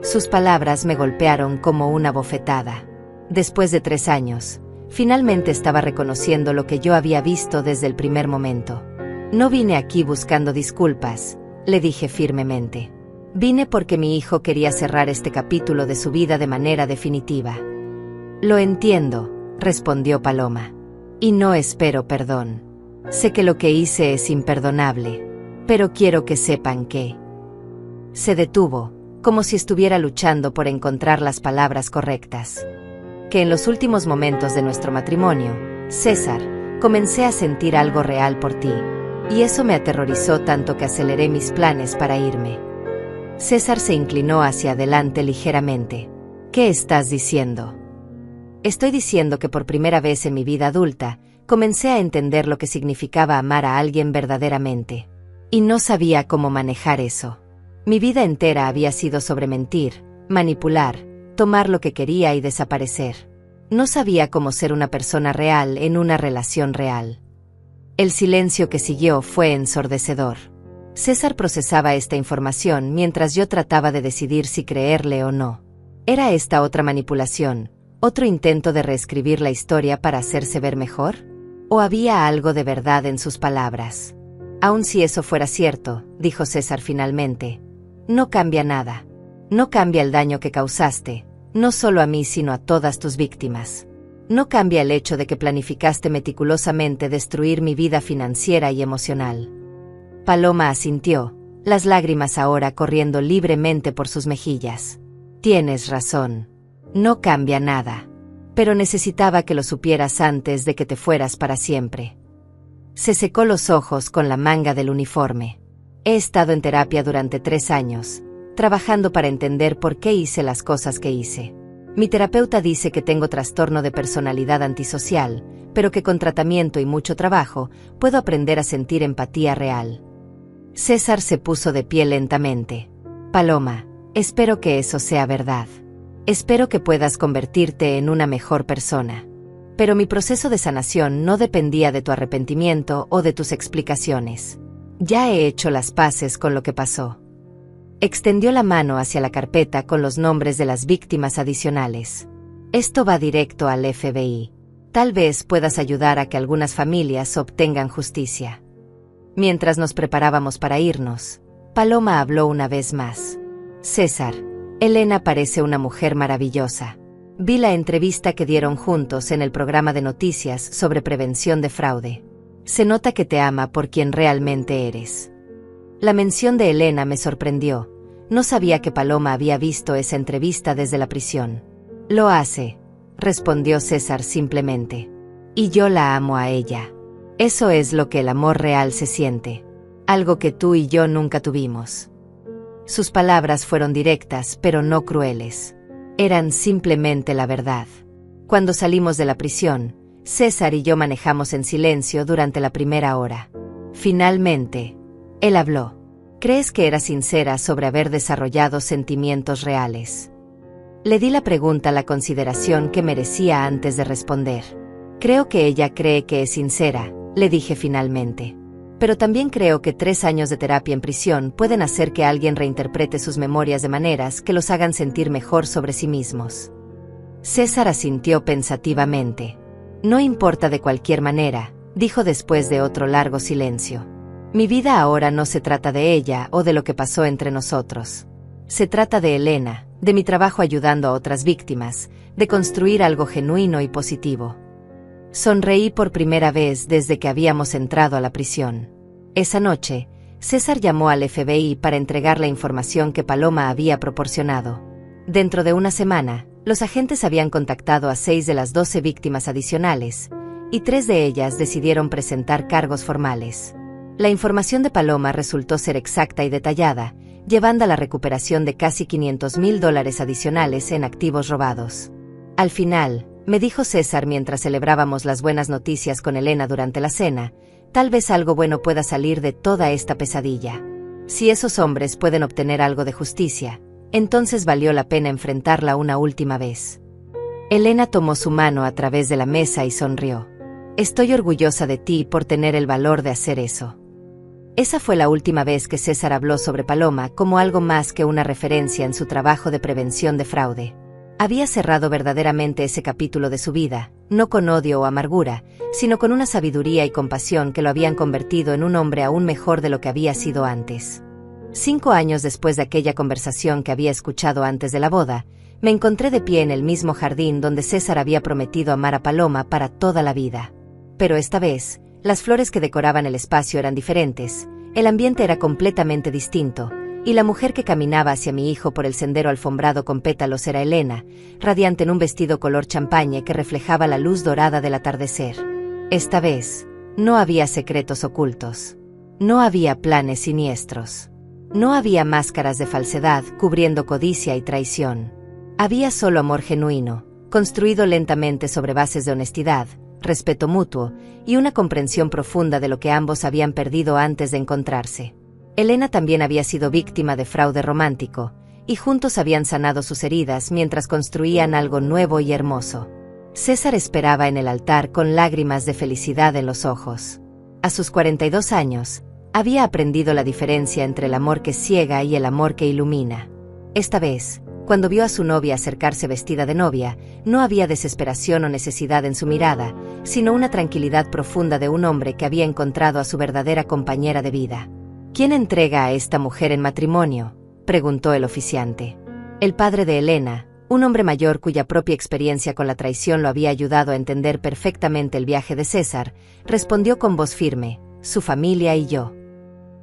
Sus palabras me golpearon como una bofetada. Después de 3 años, finalmente estaba reconociendo lo que yo había visto desde el primer momento. No vine aquí buscando disculpas, le dije firmemente. Vine porque mi hijo quería cerrar este capítulo de su vida de manera definitiva. Lo entiendo, respondió Paloma. Y no espero perdón. Sé que lo que hice es imperdonable, pero quiero que sepan que... Se detuvo, como si estuviera luchando por encontrar las palabras correctas. Que en los últimos momentos de nuestro matrimonio, César, comencé a sentir algo real por ti. Y eso me aterrorizó tanto que aceleré mis planes para irme. César se inclinó hacia adelante ligeramente. ¿Qué estás diciendo? Estoy diciendo que por primera vez en mi vida adulta, comencé a entender lo que significaba amar a alguien verdaderamente. Y no sabía cómo manejar eso. Mi vida entera había sido sobre mentir, manipular, tomar lo que quería y desaparecer. No sabía cómo ser una persona real en una relación real. El silencio que siguió fue ensordecedor. César procesaba esta información mientras yo trataba de decidir si creerle o no. ¿Era esta otra manipulación, otro intento de reescribir la historia para hacerse ver mejor? ¿O había algo de verdad en sus palabras? Aun si eso fuera cierto, dijo César finalmente, no cambia nada. No cambia el daño que causaste, no solo a mí sino a todas tus víctimas. No cambia el hecho de que planificaste meticulosamente destruir mi vida financiera y emocional. Paloma asintió, las lágrimas ahora corriendo libremente por sus mejillas. Tienes razón. No cambia nada. Pero necesitaba que lo supieras antes de que te fueras para siempre. Se secó los ojos con la manga del uniforme. He estado en terapia durante 3 años, trabajando para entender por qué hice las cosas que hice. Mi terapeuta dice que tengo trastorno de personalidad antisocial, pero que con tratamiento y mucho trabajo, puedo aprender a sentir empatía real. César se puso de pie lentamente. Paloma, espero que eso sea verdad. Espero que puedas convertirte en una mejor persona. Pero mi proceso de sanación no dependía de tu arrepentimiento o de tus explicaciones. Ya he hecho las paces con lo que pasó. Extendió la mano hacia la carpeta con los nombres de las víctimas adicionales. Esto va directo al FBI. Tal vez puedas ayudar a que algunas familias obtengan justicia. Mientras nos preparábamos para irnos, Paloma habló una vez más. César, Elena parece una mujer maravillosa. Vi la entrevista que dieron juntos en el programa de noticias sobre prevención de fraude. Se nota que te ama por quien realmente eres. La mención de Elena me sorprendió. No sabía que Paloma había visto esa entrevista desde la prisión. Lo hace, respondió César simplemente. Y yo la amo a ella. Eso es lo que el amor real se siente. Algo que tú y yo nunca tuvimos. Sus palabras fueron directas, pero no crueles. Eran simplemente la verdad. Cuando salimos de la prisión, César y yo manejamos en silencio durante la primera hora. Finalmente, él habló. ¿Crees que era sincera sobre haber desarrollado sentimientos reales? Le di la pregunta la consideración que merecía antes de responder. Creo que ella cree que es sincera, le dije finalmente. Pero también creo que 3 años de terapia en prisión pueden hacer que alguien reinterprete sus memorias de maneras que los hagan sentir mejor sobre sí mismos. César asintió pensativamente. No importa de cualquier manera, dijo después de otro largo silencio. Mi vida ahora no se trata de ella o de lo que pasó entre nosotros. Se trata de Elena, de mi trabajo ayudando a otras víctimas, de construir algo genuino y positivo. Sonreí por primera vez desde que habíamos entrado a la prisión. Esa noche, César llamó al FBI para entregar la información que Paloma había proporcionado. Dentro de una semana, los agentes habían contactado a 6 de las 12 víctimas adicionales, y 3 de ellas decidieron presentar cargos formales. La información de Paloma resultó ser exacta y detallada, llevando a la recuperación de casi $500,000 adicionales en activos robados. Al final, me dijo César mientras celebrábamos las buenas noticias con Elena durante la cena, tal vez algo bueno pueda salir de toda esta pesadilla. Si esos hombres pueden obtener algo de justicia, entonces valió la pena enfrentarla una última vez. Elena tomó su mano a través de la mesa y sonrió. Estoy orgullosa de ti por tener el valor de hacer eso. Esa fue la última vez que César habló sobre Paloma como algo más que una referencia en su trabajo de prevención de fraude. Había cerrado verdaderamente ese capítulo de su vida, no con odio o amargura, sino con una sabiduría y compasión que lo habían convertido en un hombre aún mejor de lo que había sido antes. 5 años después de aquella conversación que había escuchado antes de la boda, me encontré de pie en el mismo jardín donde César había prometido amar a Paloma para toda la vida. Pero esta vez, las flores que decoraban el espacio eran diferentes, el ambiente era completamente distinto, y la mujer que caminaba hacia mi hijo por el sendero alfombrado con pétalos era Elena, radiante en un vestido color champaña que reflejaba la luz dorada del atardecer. Esta vez, no había secretos ocultos. No había planes siniestros. No había máscaras de falsedad cubriendo codicia y traición. Había solo amor genuino, construido lentamente sobre bases de honestidad, respeto mutuo y una comprensión profunda de lo que ambos habían perdido antes de encontrarse. Elena también había sido víctima de fraude romántico, y juntos habían sanado sus heridas mientras construían algo nuevo y hermoso. César esperaba en el altar con lágrimas de felicidad en los ojos. A sus 42 años, había aprendido la diferencia entre el amor que ciega y el amor que ilumina. Esta vez, cuando vio a su novia acercarse vestida de novia, no había desesperación o necesidad en su mirada, sino una tranquilidad profunda de un hombre que había encontrado a su verdadera compañera de vida. ¿Quién entrega a esta mujer en matrimonio?, preguntó el oficiante. El padre de Elena, un hombre mayor cuya propia experiencia con la traición lo había ayudado a entender perfectamente el viaje de César, respondió con voz firme: su familia y yo.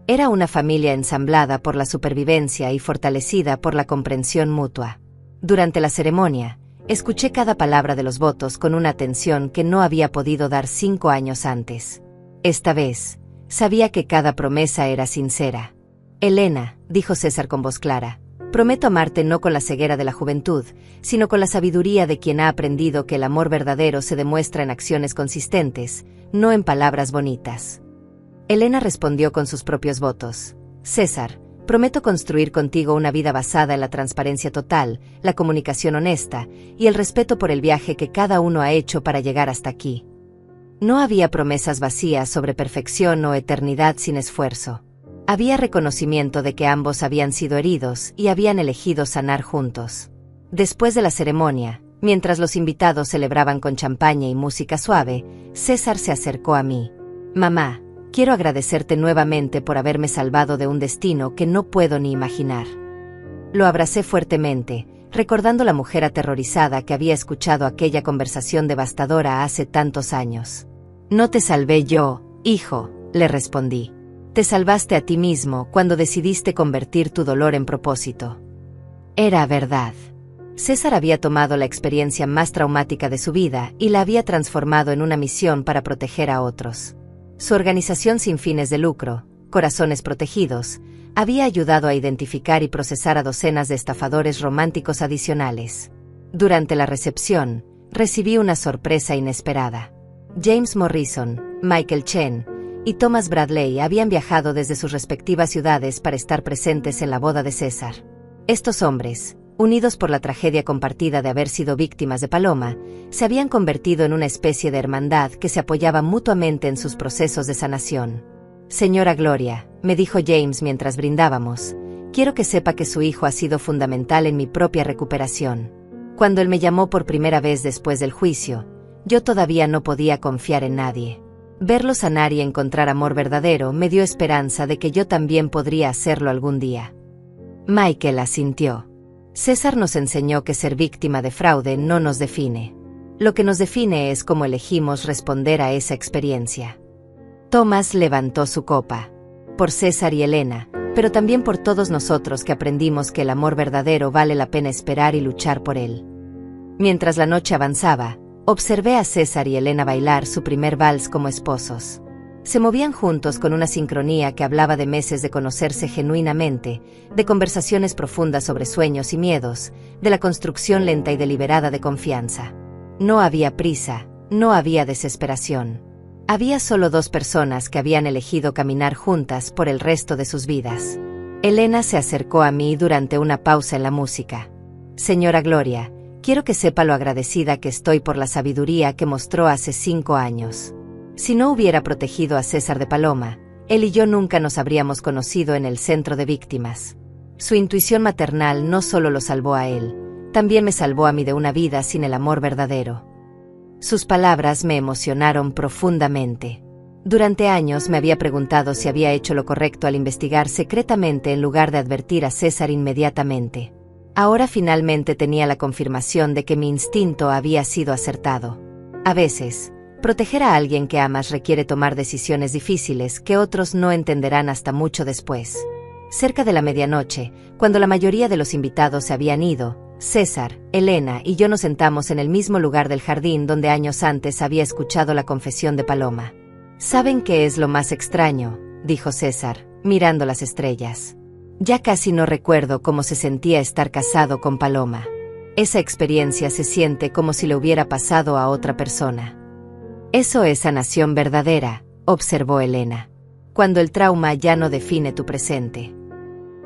Era una familia ensamblada por la supervivencia y fortalecida por la comprensión mutua. Durante la ceremonia, escuché cada palabra de los votos con una atención que no había podido dar 5 años antes. Esta vez, sabía que cada promesa era sincera. Elena, dijo César con voz clara, prometo amarte no con la ceguera de la juventud, sino con la sabiduría de quien ha aprendido que el amor verdadero se demuestra en acciones consistentes, no en palabras bonitas. Elena respondió con sus propios votos. César, prometo construir contigo una vida basada en la transparencia total, la comunicación honesta y el respeto por el viaje que cada uno ha hecho para llegar hasta aquí. No había promesas vacías sobre perfección o eternidad sin esfuerzo. Había reconocimiento de que ambos habían sido heridos y habían elegido sanar juntos. Después de la ceremonia, mientras los invitados celebraban con champaña y música suave, César se acercó a mí. Mamá, quiero agradecerte nuevamente por haberme salvado de un destino que no puedo ni imaginar. Lo abracé fuertemente, recordando la mujer aterrorizada que había escuchado aquella conversación devastadora hace tantos años. No te salvé yo, hijo, le respondí. Te salvaste a ti mismo cuando decidiste convertir tu dolor en propósito. Era verdad. César había tomado la experiencia más traumática de su vida y la había transformado en una misión para proteger a otros. Su organización sin fines de lucro, Corazones Protegidos, había ayudado a identificar y procesar a docenas de estafadores románticos adicionales. Durante la recepción, recibí una sorpresa inesperada. James Morrison, Michael Chen y Thomas Bradley habían viajado desde sus respectivas ciudades para estar presentes en la boda de César. Estos hombres, unidos por la tragedia compartida de haber sido víctimas de Paloma, se habían convertido en una especie de hermandad que se apoyaba mutuamente en sus procesos de sanación. Señora Gloria, me dijo James mientras brindábamos, quiero que sepa que su hijo ha sido fundamental en mi propia recuperación. Cuando él me llamó por primera vez después del juicio, yo todavía no podía confiar en nadie. Verlo sanar y encontrar amor verdadero me dio esperanza de que yo también podría hacerlo algún día. Michael asintió. César nos enseñó que ser víctima de fraude no nos define. Lo que nos define es cómo elegimos responder a esa experiencia. Thomas levantó su copa. Por César y Elena, pero también por todos nosotros que aprendimos que el amor verdadero vale la pena esperar y luchar por él. Mientras la noche avanzaba, observé a César y Elena bailar su primer vals como esposos. Se movían juntos con una sincronía que hablaba de meses de conocerse genuinamente, de conversaciones profundas sobre sueños y miedos, de la construcción lenta y deliberada de confianza. No había prisa, no había desesperación. Había solo 2 personas que habían elegido caminar juntas por el resto de sus vidas. Elena se acercó a mí durante una pausa en la música. Señora Gloria, quiero que sepa lo agradecida que estoy por la sabiduría que mostró hace 5 años. Si no hubiera protegido a César de Paloma, él y yo nunca nos habríamos conocido en el centro de víctimas. Su intuición maternal no solo lo salvó a él, también me salvó a mí de una vida sin el amor verdadero. Sus palabras me emocionaron profundamente. Durante años me había preguntado si había hecho lo correcto al investigar secretamente en lugar de advertir a César inmediatamente. Ahora finalmente tenía la confirmación de que mi instinto había sido acertado. A veces, proteger a alguien que amas requiere tomar decisiones difíciles que otros no entenderán hasta mucho después. Cerca de la medianoche, cuando la mayoría de los invitados se habían ido, César, Elena y yo nos sentamos en el mismo lugar del jardín donde años antes había escuchado la confesión de Paloma. ¿Saben qué es lo más extraño?, dijo César, mirando las estrellas. Ya casi no recuerdo cómo se sentía estar casado con Paloma. Esa experiencia se siente como si le hubiera pasado a otra persona. Eso es sanación verdadera, observó Elena. Cuando el trauma ya no define tu presente.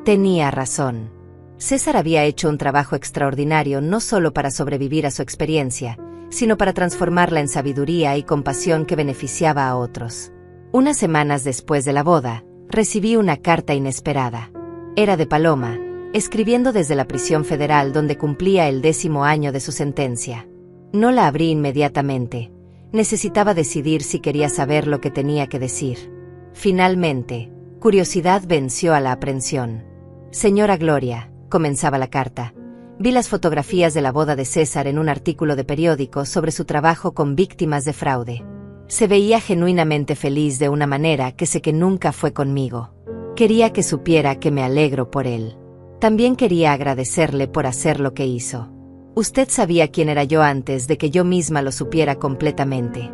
Tenía razón. César había hecho un trabajo extraordinario no solo para sobrevivir a su experiencia, sino para transformarla en sabiduría y compasión que beneficiaba a otros. Unas semanas después de la boda, recibí una carta inesperada. Era de Paloma, escribiendo desde la prisión federal donde cumplía el 10º año de su sentencia. No la abrí inmediatamente. Necesitaba decidir si quería saber lo que tenía que decir. Finalmente, curiosidad venció a la aprensión. Señora Gloria, comenzaba la carta, vi las fotografías de la boda de César en un artículo de periódico sobre su trabajo con víctimas de fraude. Se veía genuinamente feliz de una manera que sé que nunca fue conmigo. Quería que supiera que me alegro por él. También quería agradecerle por hacer lo que hizo. Usted sabía quién era yo antes de que yo misma lo supiera completamente.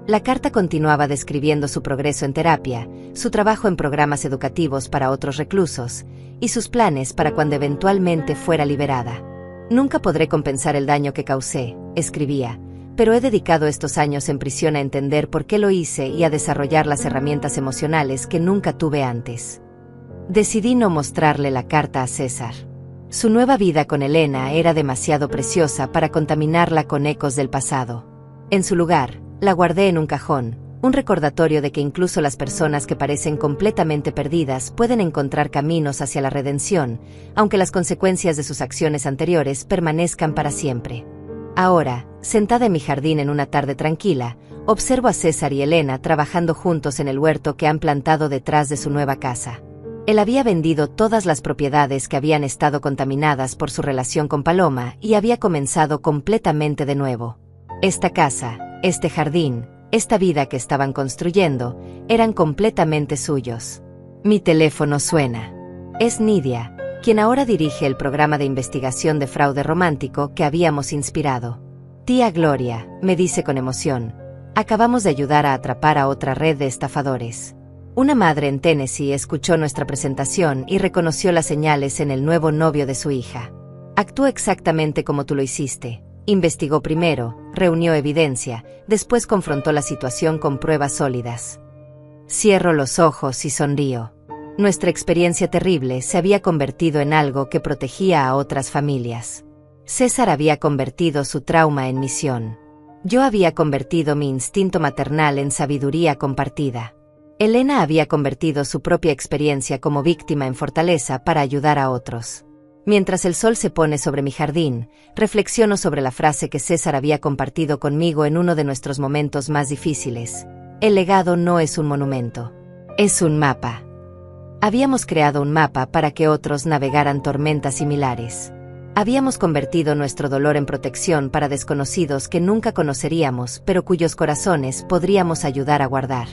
La carta continuaba describiendo su progreso en terapia, su trabajo en programas educativos para otros reclusos, y sus planes para cuando eventualmente fuera liberada. Nunca podré compensar el daño que causé, escribía, pero he dedicado estos años en prisión a entender por qué lo hice y a desarrollar las herramientas emocionales que nunca tuve antes. Decidí no mostrarle la carta a César. Su nueva vida con Elena era demasiado preciosa para contaminarla con ecos del pasado. En su lugar, la guardé en un cajón, un recordatorio de que incluso las personas que parecen completamente perdidas pueden encontrar caminos hacia la redención, aunque las consecuencias de sus acciones anteriores permanezcan para siempre. Ahora, sentada en mi jardín en una tarde tranquila, observo a César y Elena trabajando juntos en el huerto que han plantado detrás de su nueva casa. Él había vendido todas las propiedades que habían estado contaminadas por su relación con Paloma y había comenzado completamente de nuevo. Esta casa, este jardín, esta vida que estaban construyendo, eran completamente suyos. Mi teléfono suena. Es Nidia, quien ahora dirige el programa de investigación de fraude romántico que habíamos inspirado. Tía Gloria, me dice con emoción, acabamos de ayudar a atrapar a otra red de estafadores. Una madre en Tennessee escuchó nuestra presentación y reconoció las señales en el nuevo novio de su hija. Actuó exactamente como tú lo hiciste. Investigó primero, reunió evidencia, después confrontó la situación con pruebas sólidas. Cierro los ojos y sonrío. Nuestra experiencia terrible se había convertido en algo que protegía a otras familias. César había convertido su trauma en misión. Yo había convertido mi instinto maternal en sabiduría compartida. Elena había convertido su propia experiencia como víctima en fortaleza para ayudar a otros. Mientras el sol se pone sobre mi jardín, reflexiono sobre la frase que César había compartido conmigo en uno de nuestros momentos más difíciles. El legado no es un monumento. Es un mapa. Habíamos creado un mapa para que otros navegaran tormentas similares. Habíamos convertido nuestro dolor en protección para desconocidos que nunca conoceríamos, pero cuyos corazones podríamos ayudar a guardar.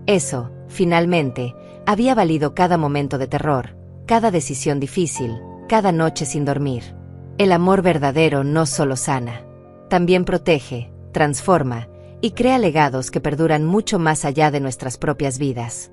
Eso, finalmente, había valido cada momento de terror, cada decisión difícil, cada noche sin dormir. El amor verdadero no solo sana, también protege, transforma y crea legados que perduran mucho más allá de nuestras propias vidas.